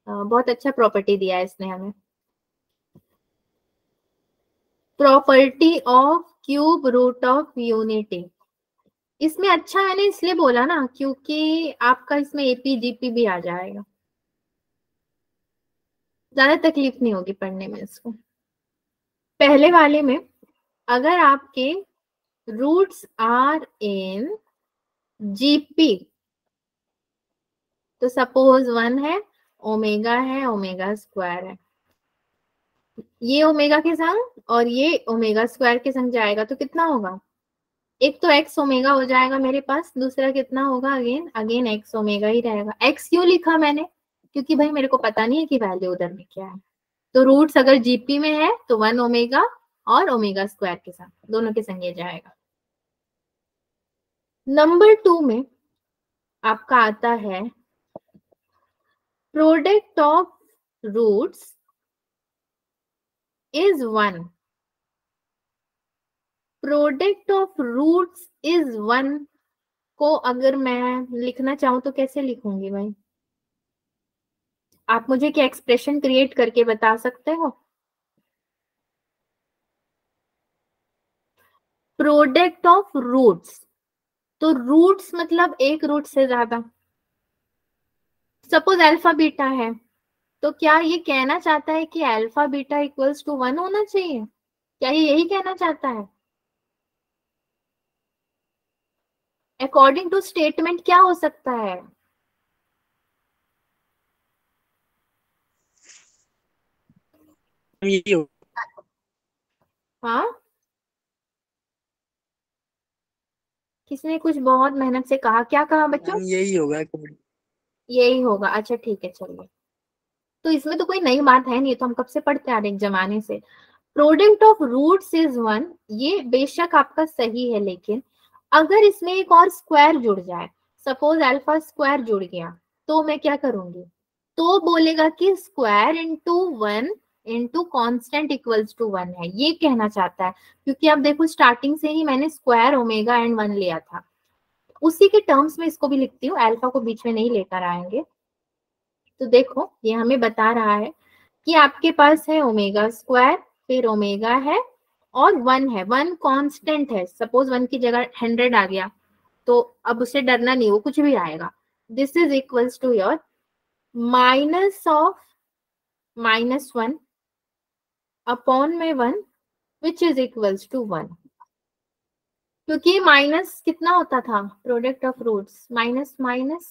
बहुत अच्छा प्रॉपर्टी दिया है इसने हमें, property of cube root of unity. इसमें अच्छा मैंने इसलिए बोला ना क्योंकि आपका इसमें एपी जीपी भी आ जाएगा, ज्यादा तकलीफ नहीं होगी पढ़ने में इसको। पहले वाले में अगर आपके रूट्स आर इन जीपी, तो सपोज 1 है, ओमेगा स्क्वायर है, ये ओमेगा के संग और ये ओमेगा स्क्वायर के संग जाएगा तो कितना होगा, एक तो एक्स ओमेगा हो जाएगा मेरे पास, दूसरा कितना होगा, अगेन एक्स ओमेगा ही रहेगा। एक्स क्यों लिखा मैंने, क्योंकि भाई मेरे को पता नहीं है कि वैल्यू उधर में क्या है, तो रूट्स अगर जीपी में है तो 1 ओमेगा और ओमेगा स्क्वायर के साथ दोनों के संग ये जाएगा। नंबर 2 में आपका आता है product of roots is 1, product of roots is 1 को अगर मैं लिखना चाहूं तो कैसे लिखूंगी भाई, आप मुझे क्या एक्सप्रेशन क्रिएट करके बता सकते हो। प्रोडक्ट ऑफ रूट्स, तो रूट्स मतलब एक रूट से ज्यादा, सपोज अल्फा बीटा है, तो क्या ये कहना चाहता है कि अल्फा बीटा इक्वल्स टू 1 होना चाहिए, क्या ये यही कहना चाहता है। अकॉर्डिंग टू स्टेटमेंट क्या हो सकता है, यही हो हाँ किसने कुछ बहुत मेहनत से कहा, क्या कहा बच्चों, यही होगा। यही होगा, अच्छा ठीक है चलिए, तो इसमें तो कोई नई बात है नहीं, तो हम कब से पढ़ते आ रहे हैं एक जमाने से। प्रोडक्ट ऑफ रूट्स इज 1, ये बेशक आपका सही है, लेकिन अगर इसमें एक और स्क्वायर जुड़ जाए, सपोज अल्फा स्क्वायर जुड़ गया, तो मैं क्या करूंगी, तो बोलेगा कि square into 1 into constant equals to 1 है, ये कहना चाहता है, क्योंकि अब देखो स्टार्टिंग से ही मैंने स्क्वायर ओमेगा एंड 1 लिया था, उसी के टर्म्स में इसको भी लिखती हूँ, अल्फा को बीच में नहीं लेकर आएंगे। तो देखो ये हमें बता रहा है कि आपके पास है ओमेगा स्क्वायर, फिर ओमेगा है और 1 है, 1 कांस्टेंट है, सपोज 1 की जगह 100 आ गया तो अब उसे डरना नहीं, वो कुछ भी आएगा। This is equals to your minus of -1 upon में 1 विच इज इक्वल्स टू 1, क्योंकि माइनस कितना होता था product of roots, minus minus,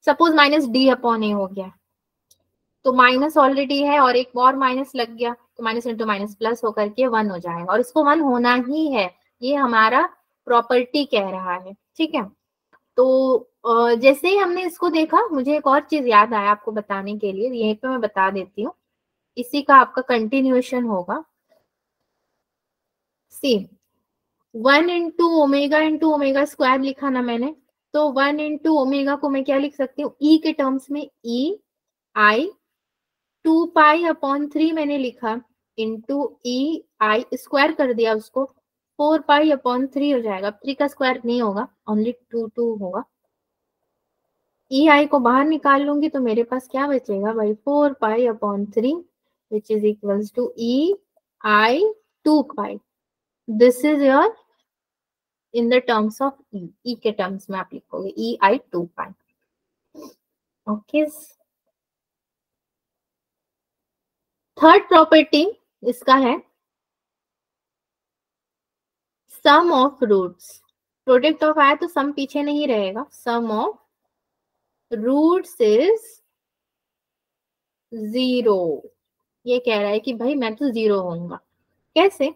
suppose minus d upon a हो गया, तो माइनस ऑलरेडी है और एक और माइनस लग गया, तो माइनस इंटू माइनस प्लस होकर के 1 हो जाएगा, और इसको 1 होना ही है, ये हमारा प्रॉपर्टी कह रहा है, ठीक है। तो जैसे ही हमने इसको देखा, मुझे एक और चीज याद आया आपको बताने के लिए, यहीं पे मैं बता देती हूँ, इसी का आपका कंटिन्यूएशन होगा। सी 1 इंटू ओमेगा स्क्वायर लिखा ना मैंने, तो 1 इंटू ओमेगा को मैं क्या लिख सकती हूँ, ई के टर्म्स में ई आई 2 पाई अपॉन 3 मैंने लिखा, इंटू ई आई स्क्वायर कर दिया उसको, 4 पाई अपॉन 3 हो जाएगा, 3 का स्क्वायर नहीं होगा, ओनली 2 होगा, ई आई को बाहर निकाल लूंगी तो मेरे पास क्या बचेगा भाई, 4 pi upon 3 which is equals to e i 2 pi, this is your in the terms of e, e के टर्म्स में आप लिखोगे e i 2 pi, okay. Third property इसका है sum of roots, product of आया तो सम पीछे नहीं रहेगा, सम ऑफ रूट्स इज 0, ये कह रहा है कि भाई मैं तो 0 होऊंगा, कैसे,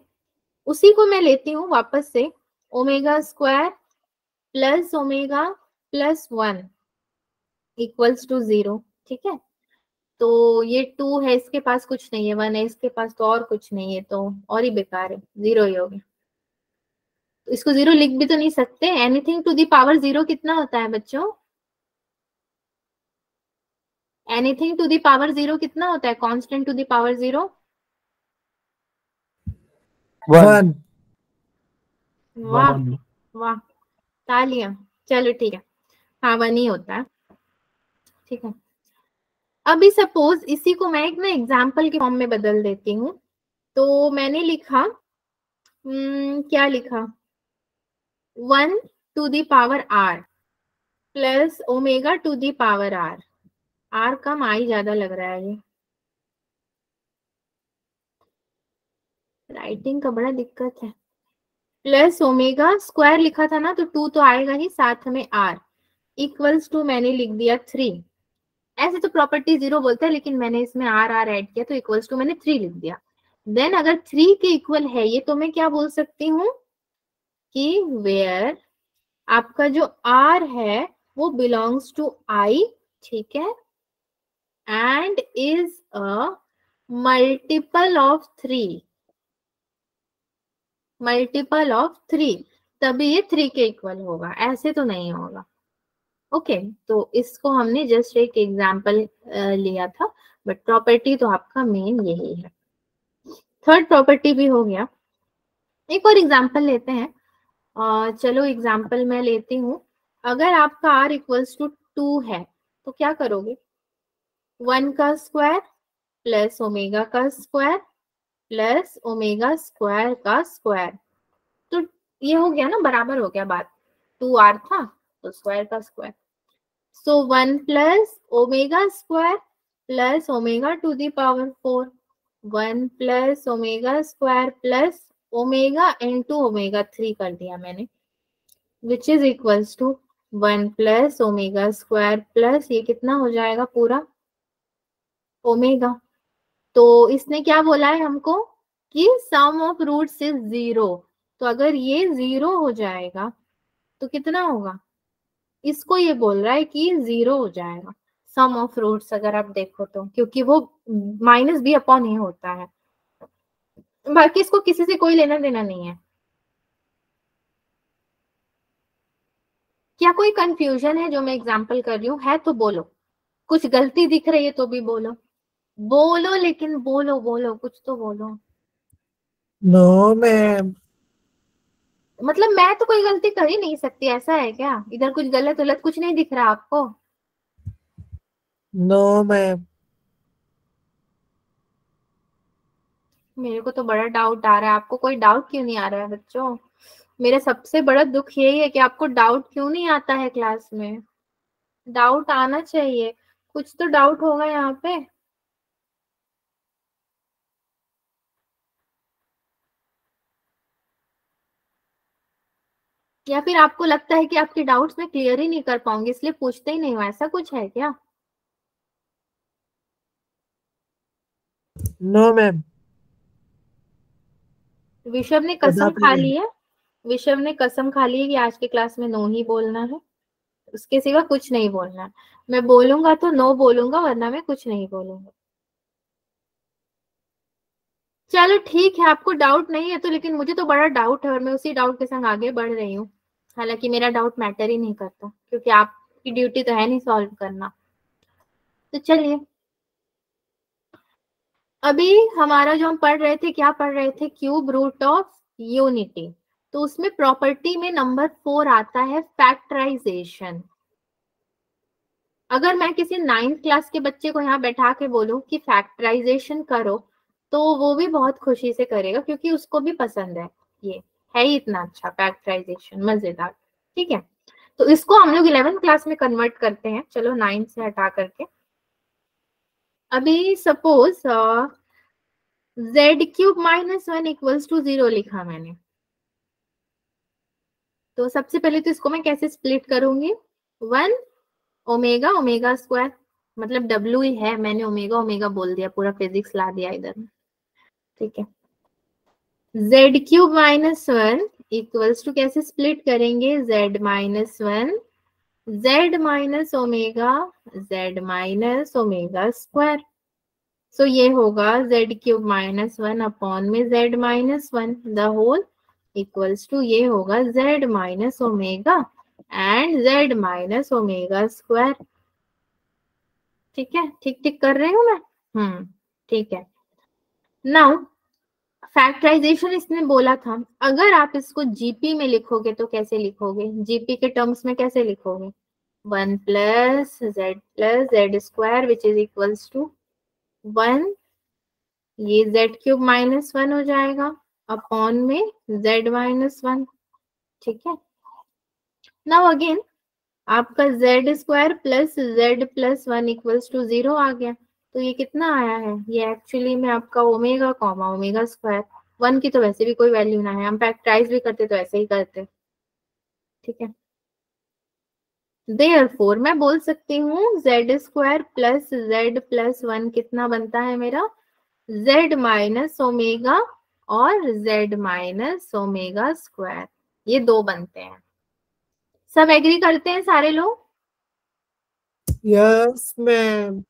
उसी को मैं लेती हूँ वापस से, omega square plus omega plus 1 equals to 0, ठीक है। तो ये 2 है, इसके पास कुछ नहीं है, 1 है इसके पास, तो और कुछ नहीं है, तो और ही बेकार है, 0 ही हो गया। तो इसको 0 लिख भी तो नहीं सकते। एनीथिंग टू द पावर 0 कितना होता है बच्चों? एनीथिंग टू द पावर 0 कितना होता है? Constant to the power 0? 1। वाह वाह, तालियां। चलो ठीक है, हाँ 1 ही होता है, ठीक है। अभी सपोज इसी को मैं एक ना एग्जाम्पल के फॉर्म में बदल देती हूँ। तो मैंने लिखा क्या लिखा, 1 to the power r plus omega to the power r कम आई ज्यादा लग रहा है, ये राइटिंग का बड़ा दिक्कत है। प्लस ओमेगा स्क्वायर लिखा था ना, तो 2 तो आएगा ही, साथ में r इक्वल्स टू मैंने लिख दिया 3। ऐसे तो प्रॉपर्टी 0 बोलते हैं, लेकिन मैंने इसमें r ऐड किया तो इक्वल्स टू मैंने 3 लिख दिया। देन अगर 3 के इक्वल है ये, तो मैं क्या बोल सकती हूँ कि वेयर आपका जो r है वो बिलोंग्स टू i, ठीक है, and is a multiple of 3, multiple of 3, तभी ये 3 के इक्वल होगा, ऐसे तो नहीं होगा। ओके, तो इसको हमने जस्ट एक एग्जाम्पल लिया था, बट प्रॉपर्टी तो आपका मेन यही है। थर्ड प्रॉपर्टी भी हो गया। एक और एग्जाम्पल लेते हैं। चलो एग्जाम्पल मैं लेती हूँ। अगर आपका r इक्वल्स टू 2 है तो क्या करोगे? 1 का स्क्वायर प्लस ओमेगा का स्क्वायर प्लस ओमेगा स्क्वायर का स्क्वायर, तो ये हो गया ना, बराबर हो गया बात। 2r था तो स्क्वायर का square, so 1 plus omega square plus omega to the power 4, 1 plus omega square plus omega into omega 3 कर दिया मैंने, which is equals to 1 plus omega square plus ये कितना हो जाएगा पूरा ओमेगा। तो इसने क्या बोला है हमको कि सम ऑफ रूट्स इज 0, तो अगर ये 0 हो जाएगा तो कितना होगा? इसको ये बोल रहा है कि 0 हो जाएगा सम ऑफ रूट्स, अगर आप देखो तो, क्योंकि वो माइनस बी अपॉन ए होता है। बाकी इसको किसी से कोई लेना देना नहीं है। क्या कोई कंफ्यूजन है जो मैं एग्जांपल कर रही हूँ? है तो बोलो, कुछ गलती दिख रही है तो भी बोलो, बोलो लेकिन बोलो बोलो, कुछ तो बोलो। No ma'am. मतलब मैं तो कोई गलती कर ही नहीं सकती, ऐसा है क्या? इधर कुछ गलत गलत कुछ नहीं दिख रहा आपको? No ma'am. मेरे को तो बड़ा डाउट आ रहा है, आपको कोई डाउट क्यों नहीं आ रहा है बच्चों? मेरा सबसे बड़ा दुख यही है कि आपको डाउट क्यों नहीं आता है क्लास में। डाउट आना चाहिए, कुछ तो डाउट होगा यहाँ पे। या फिर आपको लगता है कि आपके डाउट्स मैं क्लियर ही नहीं कर पाऊंगी इसलिए पूछते ही नहीं हूँ, ऐसा कुछ है क्या? No ma'am. विषव ने कसम खा ली है, विषव ने कसम खा ली है कि आज के क्लास में नो ही बोलना है, उसके सिवा कुछ नहीं बोलना है। मैं बोलूंगा तो नो बोलूंगा, वरना मैं कुछ नहीं बोलूंगा। चलो ठीक है, आपको डाउट नहीं है तो, लेकिन मुझे तो बड़ा डाउट है और मैं उसी डाउट के संग आगे बढ़ रही हूँ। हालांकि मेरा डाउट मैटर ही नहीं करता, क्योंकि आपकी ड्यूटी तो है नहीं सॉल्व करना। तो चलिए, अभी हमारा जो हम पढ़ रहे थे, क्या पढ़ रहे थे? Cube root of unity. तो उसमें प्रॉपर्टी में नंबर 4 आता है फैक्टराइजेशन। अगर मैं किसी 9th क्लास के बच्चे को यहाँ बैठा के बोलूं कि फैक्टराइजेशन करो, तो वो भी बहुत खुशी से करेगा, क्योंकि उसको भी पसंद है, ये है ही इतना अच्छा फैक्टराइजेशन, मजेदार। ठीक है, तो इसको हम लोग 11th क्लास में कन्वर्ट करते हैं। चलो 9 से हटा करके, अभी सपोज z³ -1 इक्वल्स टू 0 लिखा मैंने, तो सबसे पहले तो इसको मैं कैसे स्प्लिट करूंगी? 1 ओमेगा ओमेगा स्क्वायर, मतलब W ही है, मैंने ओमेगा ओमेगा बोल दिया, पूरा फिजिक्स ला दिया इधर में। ठीक है, z³ -1 इक्वल्स टू, कैसे स्प्लिट करेंगे? z -1 z minus omega square, so ये होगा z क्यूब माइनस 1 अपॉन में z minus 1 the whole equals to ये होगा z minus omega and z minus omega square. ठीक है, ठीक ठीक कर रही हूँ मैं। ठीक है। नाउ फैक्टराइजेशन इसने बोला था, अगर आप इसको जीपी में लिखोगे तो कैसे लिखोगे, जीपी के टर्म्स में कैसे लिखोगे, 1 plus Z square which is equals to 1, ये जेड क्यूब माइनस 1 हो जाएगा अपॉन में जेड माइनस 1। ठीक है। नाउ अगेन आपका Z square plus Z plus 1 equals to 0 आ गया। तो ये कितना आया है, ये एक्चुअली में आपका ओमेगा कॉमा ओमेगा स्क्वायर। 1 की तो वैसे भी कोई वैल्यू ना है, हम फैक्टराइज भी करते तो ऐसे ही करते। ठीक है। देयरफॉर मैं बोल सकती हूँ Z square plus Z plus 1 कितना बनता है मेरा, जेड माइनस ओमेगा और जेड माइनस ओमेगा स्क्वायर, ये 2 बनते हैं। सब एग्री करते हैं सारे लोग? Yes ma'am.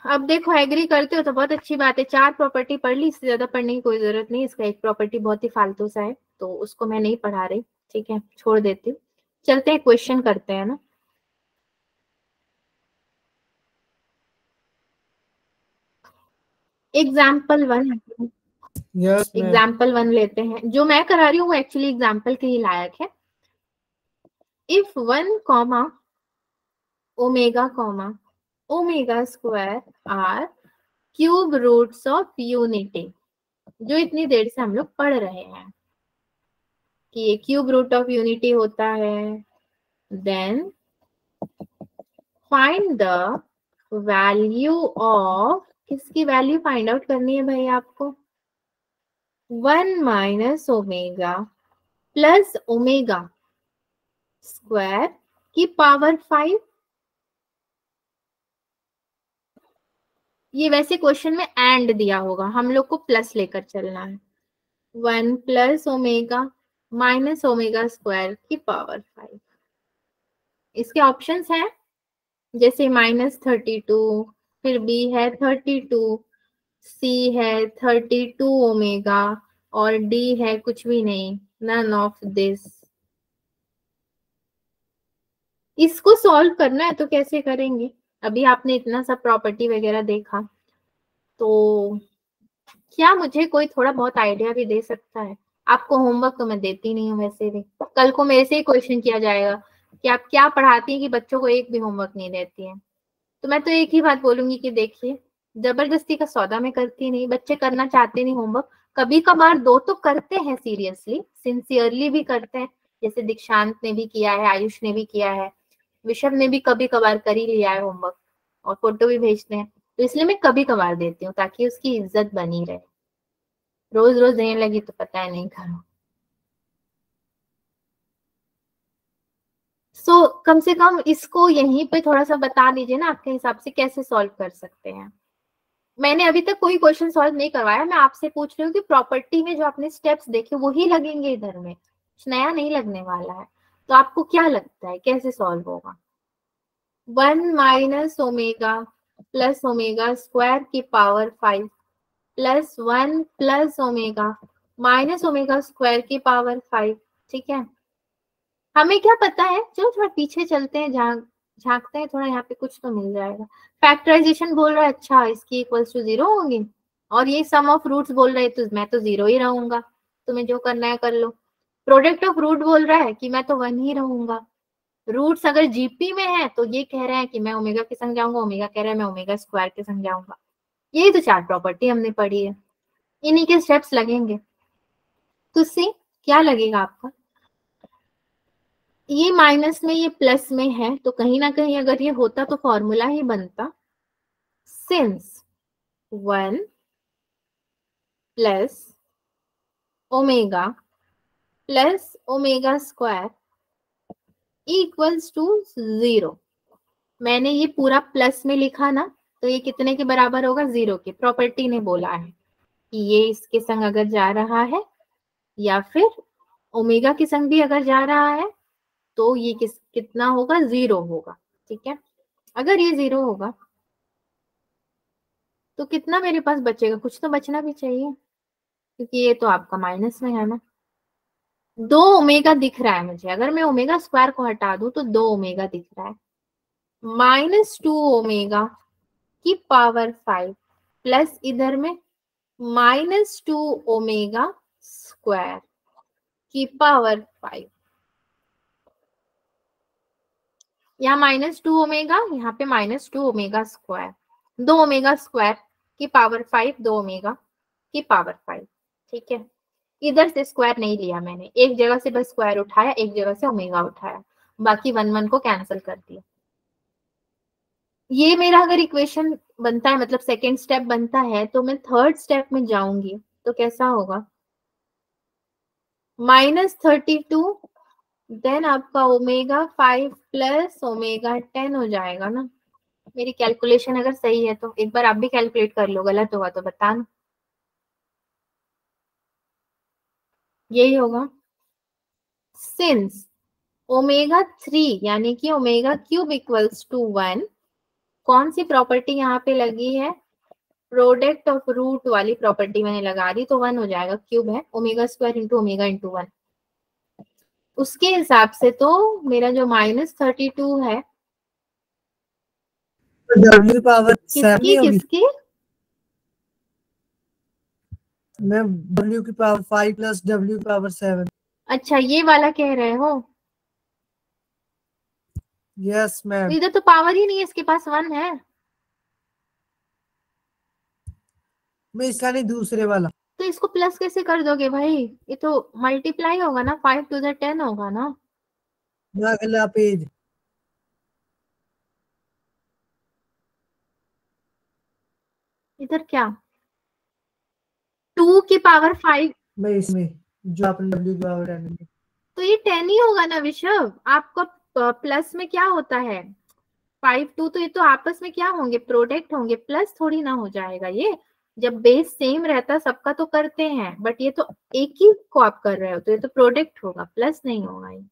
अब देखो एग्री करते हो तो बहुत अच्छी बात है, 4 प्रॉपर्टी पढ़ ली, इससे ज्यादा पढ़ने की कोई जरूरत नहीं। इसका एक प्रॉपर्टी बहुत ही फालतू सा है तो उसको मैं नहीं पढ़ा रही। ठीक है, छोड़ देती हूँ। चलते हैं क्वेश्चन करते हैं ना। Example 1, yes ma'am. एग्जाम्पल 1 लेते हैं। जो मैं करा रही हूँ वो एक्चुअली एग्जाम्पल के ही लायक है। If 1 comma omega comma omega square are cube roots of unity, जो इतनी देर से हम लोग पढ़ रहे हैं कि ये क्यूब रूट ऑफ यूनिटी होता है, then find the value of, किसकी वैल्यू फाइंड आउट करनी है भाई आपको, 1 minus omega plus omega square की पावर 5। ये वैसे क्वेश्चन में एंड दिया होगा, हम लोग को प्लस लेकर चलना है। 1 plus omega minus omega square की पावर 5। इसके ऑप्शंस हैं जैसे -32, फिर बी है 32, सी है 32 ओमेगा और डी है कुछ भी नहीं, नन ऑफ दिस। इसको सॉल्व करना है तो कैसे करेंगे, अभी आपने इतना सब प्रॉपर्टी वगैरह देखा तो क्या मुझे कोई थोड़ा बहुत आइडिया भी दे सकता है? आपको होमवर्क तो मैं देती नहीं हूँ, वैसे भी कल को मेरे से ही क्वेश्चन किया जाएगा कि आप क्या पढ़ाती हैं कि बच्चों को एक भी होमवर्क नहीं देती हैं। तो मैं तो एक ही बात बोलूंगी कि देखिए, जबरदस्ती का सौदा मैं करती नहीं, बच्चे करना चाहते नहीं होमवर्क, कभी कभार दो तो करते हैं, सीरियसली सिंसियरली भी करते हैं, जैसे दीक्षांत ने भी किया है, आयुष ने भी किया है, विशव ने भी कभी कभार कर ही लिया है होमवर्क और फोटो भी भेजते हैं। तो इसलिए मैं कभी कभार देती हूँ ताकि उसकी इज्जत बनी रहे। रोज रोज देने लगी तो पता है नहीं करो। सो कम से कम इसको यहीं पे थोड़ा सा बता दीजिए ना, आपके हिसाब से कैसे सॉल्व कर सकते हैं। मैंने अभी तक कोई क्वेश्चन सॉल्व नहीं करवाया, मैं आपसे पूछ रही हूँ कि प्रॉपर्टी में जो आपने स्टेप्स देखे वही लगेंगे इधर में, कुछ नया नहीं लगने वाला है। तो आपको क्या लगता है कैसे सॉल्व होगा? 1 minus omega plus omega square की power 5 plus 1 plus omega minus omega square की पावर 5। ठीक है, हमें क्या पता है, चलो थोड़ा पीछे चलते हैं, झांकते हैं थोड़ा, यहाँ पे कुछ तो मिल जाएगा। फैक्टराइजेशन बोल रहा है अच्छा इसकी इक्वल्स टू 0 होंगी, और ये सम ऑफ रूट्स बोल रहे हैं तो मैं तो 0 ही रहूंगा, तुम्हें जो करना है कर लो। प्रोडक्ट ऑफ रूट बोल रहा है कि मैं तो 1 ही रहूंगा। रूट्स अगर जीपी में है तो ये कह रहे हैं कि मैं ओमेगा के संग जाऊंगा, ओमेगा कह रहा है मैं ओमेगा स्क्वायर के संग जाऊंगा। यही तो 4 प्रॉपर्टी हमने पढ़ी है, इन्हीं के स्टेप्स लगेंगे। तो सी क्या लगेगा आपका, ये माइनस में ये प्लस में है तो कहीं ना कहीं अगर ये होता तो फॉर्मूला ही बनता, since 1 plus omega plus omega square equals to 0। मैंने ये पूरा प्लस में लिखा ना, तो ये कितने के बराबर होगा, 0 के। प्रॉपर्टी ने बोला है कि ये इसके संग अगर जा रहा है या फिर ओमेगा के संग भी अगर जा रहा है तो ये कितना होगा, 0 होगा। ठीक है, अगर ये 0 होगा तो कितना मेरे पास बचेगा? कुछ तो बचना भी चाहिए, क्योंकि ये तो आपका माइनस में है ना। 2 ओमेगा दिख रहा है मुझे, अगर मैं ओमेगा स्क्वायर को हटा दूं तो 2 ओमेगा दिख रहा है। -2 ओमेगा की पावर 5 प्लस इधर में -2 ओमेगा स्क्वायर की पावर 5। यहाँ -2 ओमेगा, यहाँ पे -2 ओमेगा स्क्वायर, 2 ओमेगा स्क्वायर की पावर 5, 2 ओमेगा की पावर 5। ठीक है, इधर से स्क्वायर नहीं लिया मैंने, एक जगह से बस स्क्वायर उठाया, एक जगह से ओमेगा उठाया, बाकी 1 को कैंसिल कर दिया। ये मेरा अगर इक्वेशन बनता है, मतलब सेकेंड स्टेप बनता है, तो मैं थर्ड स्टेप में जाऊंगी तो कैसा होगा? -32 देन आपका ओमेगा 5 प्लस ओमेगा 10 हो जाएगा ना। मेरी कैलकुलेशन अगर सही है तो एक बार आप भी कैलकुलेट कर लो, गलत होगा तो बताना। यही होगा। सिंस ओमेगा 3 यानी कि ओमेगा क्यूब इक्वल्स टू 1, कौन सी प्रॉपर्टी यहाँ पे लगी है? प्रोडक्ट ऑफ रूट वाली प्रॉपर्टी मैंने लगा दी, तो 1 हो जाएगा, क्यूब है, omega square into omega into 1। उसके हिसाब से तो मेरा जो -32 है, W पावर 7 किसकी नहीं होगी किसकी? मैम? W की पावर 5 प्लस W की पावर 7। अच्छा, ये वाला कह रहे हो? Yes ma'am. इधर तो पावर ही नहीं है, इसके पास 1 है। मैं इसका नहीं, दूसरे वाला। तो इसको प्लस कैसे कर दोगे भाई? ये तो मल्टीप्लाई होगा ना, 5 टू द 10 होगा ना। अगला पेज। इधर क्या? 2 की पावर 5, मैं इसमें जो आपने W की पावर 10 तो ये 10 ही होगा ना विषव। आपका प्लस में क्या होता है? 5 2, तो ये तो आपस में क्या होंगे? प्रोडक्ट होंगे, प्लस थोड़ी ना हो जाएगा ये। जब बेस सेम रहता सबका तो करते हैं, बट ये तो एक ही को आप कर रहे हो, तो ये तो प्रोडक्ट होगा, प्लस नहीं होगा ये।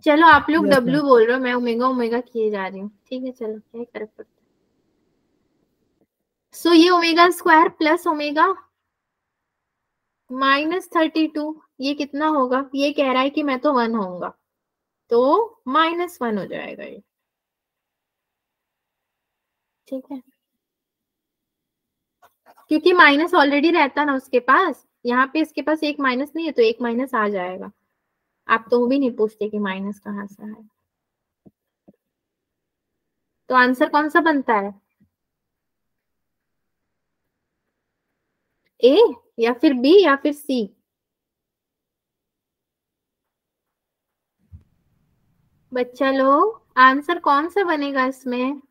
चलो आप लोग Yes, W ma'am. बोल रहे हो, मैं ओमेगा ओमेगा किए जा रही हूँ। ठीक है, चलो क्या ही फर्क पड़ता है। सो ये ओमेगा स्क्वायर प्लस ओमेगा -32, ये कितना होगा? ये कह रहा है कि मैं तो 1 होऊंगा, तो -1 हो जाएगा ये। ठीक है, क्योंकि माइनस ऑलरेडी रहता ना उसके पास, यहाँ पे इसके पास एक माइनस नहीं है, तो एक माइनस आ जाएगा। आप तो वो भी नहीं पूछते कि माइनस कहाँ से है। तो आंसर कौन सा बनता है? ए या फिर बी या फिर सी? बच्चा लोग आंसर कौन सा बनेगा इसमें?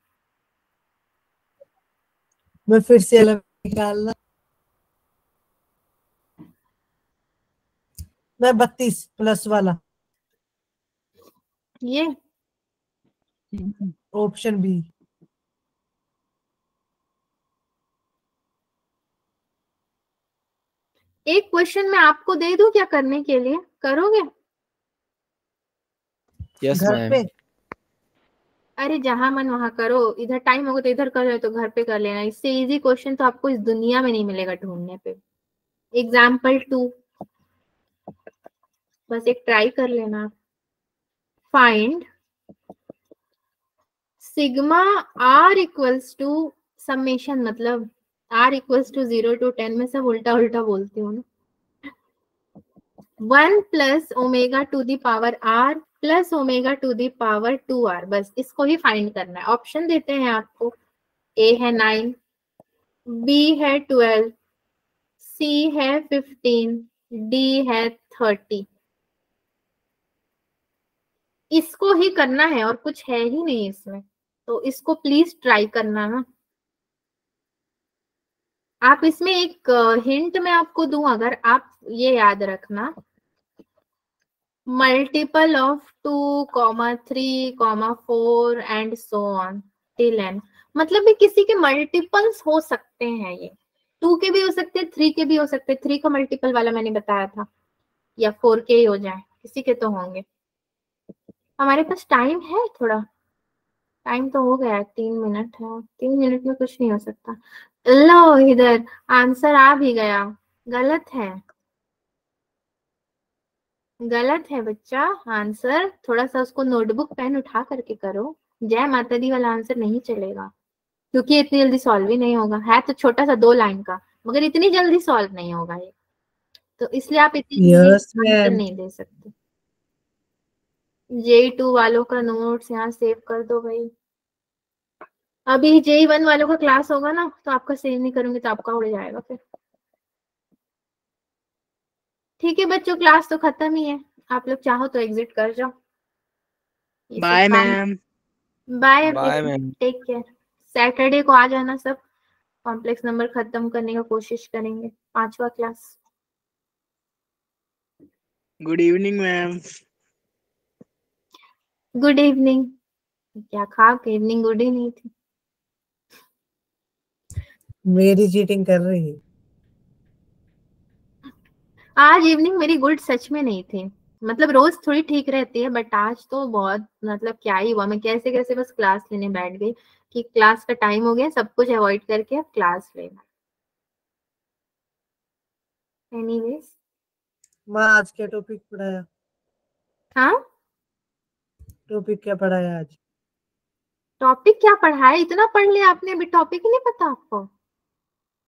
मैं फिर से अलग निकालना। मैं 32 प्लस वाला, ये ऑप्शन बी। एक क्वेश्चन मैं आपको दे दूं क्या करने के लिए, करोगे? Yes, घर ma'am. पे। अरे जहां मन वहां करो, इधर टाइम होगा तो इधर कर रहे हो तो घर पे कर लेना। इससे इजी क्वेश्चन तो आपको इस दुनिया में नहीं मिलेगा ढूंढने पे। एग्जाम्पल 2, बस एक ट्राई कर लेना। Find sigma r equals to summation, मतलब r इक्वल्स टू 0 to 10, में सब उल्टा उल्टा बोलती हूँ ना। 1 plus omega to the power r plus omega to the power 2r, बस इसको ही फाइंड करना है। ऑप्शन देते हैं आपको, a है 9, b है 12, c है 15, d है 30। इसको ही करना है और कुछ है ही नहीं इसमें, तो इसको प्लीज ट्राई करना ना। आप इसमें एक हिंट मैं आपको दूं, अगर आप ये याद रखना, multiple of 2, 3, 4 and so on till N, मतलब ये किसी के मल्टीपल्स हो सकते हैं। ये 2 के भी हो सकते हैं, 3 के भी हो सकते हैं, 3 का मल्टीपल वाला मैंने बताया था, या 4 के ही हो जाए, किसी के तो होंगे। हमारे पास टाइम है थोड़ा, टाइम तो हो गया है, 3 मिनट है, 3 मिनट में कुछ नहीं हो सकता। लो इधर आंसर आ भी गया, गलत है, गलत है बच्चा आंसर। थोड़ा सा उसको नोटबुक पेन उठा करके करो, जय माता दी वाला आंसर नहीं चलेगा, क्योंकि इतनी जल्दी सॉल्व ही नहीं होगा। है तो छोटा सा 2 लाइन का, मगर इतनी जल्दी सॉल्व नहीं होगा ये, तो इसलिए आप इतनी जल्दी यस आंसर मैम। नहीं दे सकते। J2 वालों का नोट्स यहाँ सेव कर दो भाई। अभी J1 वालों का क्लास होगा ना, तो आपका सेव नहीं करूंगी तो आपका उड़ जाएगा फिर। ठीक है बच्चों, क्लास तो खत्म ही है, आप लोग चाहो तो एग्जिट कर जाओ। ये सब बाय काम। Ma'am. Bye bye everyone, ma'am. Take care. Saturday को आ जाना सब, कॉम्प्लेक्स नंबर खत्म करने का कोशिश करेंगे, 5वां class. Good evening ma'am. Good evening. क्या खा के इवनिंग गुड ही नहीं थी। मेरी चीटिंग कर रही है। आज इवनिंग मेरी गुड सच में नहीं थी, मतलब रोज थोड़ी ठीक रहती है, बट आज तो बहुत, मतलब क्या ही हुआ, मैं कैसे कैसे बस क्लास लेने बैठ गई कि क्लास का टाइम हो गया, सब कुछ अवॉइड करके अब क्लास लेना। एनीवेज। माँ आज क्या टॉपिक पढ़ाया? हाँ, टॉपिक क्या पढ़ाया आज? टॉपिक क्या पढ़ा है, इतना पढ़ लिया आपने, अभी टॉपिक ही नहीं पता आपको?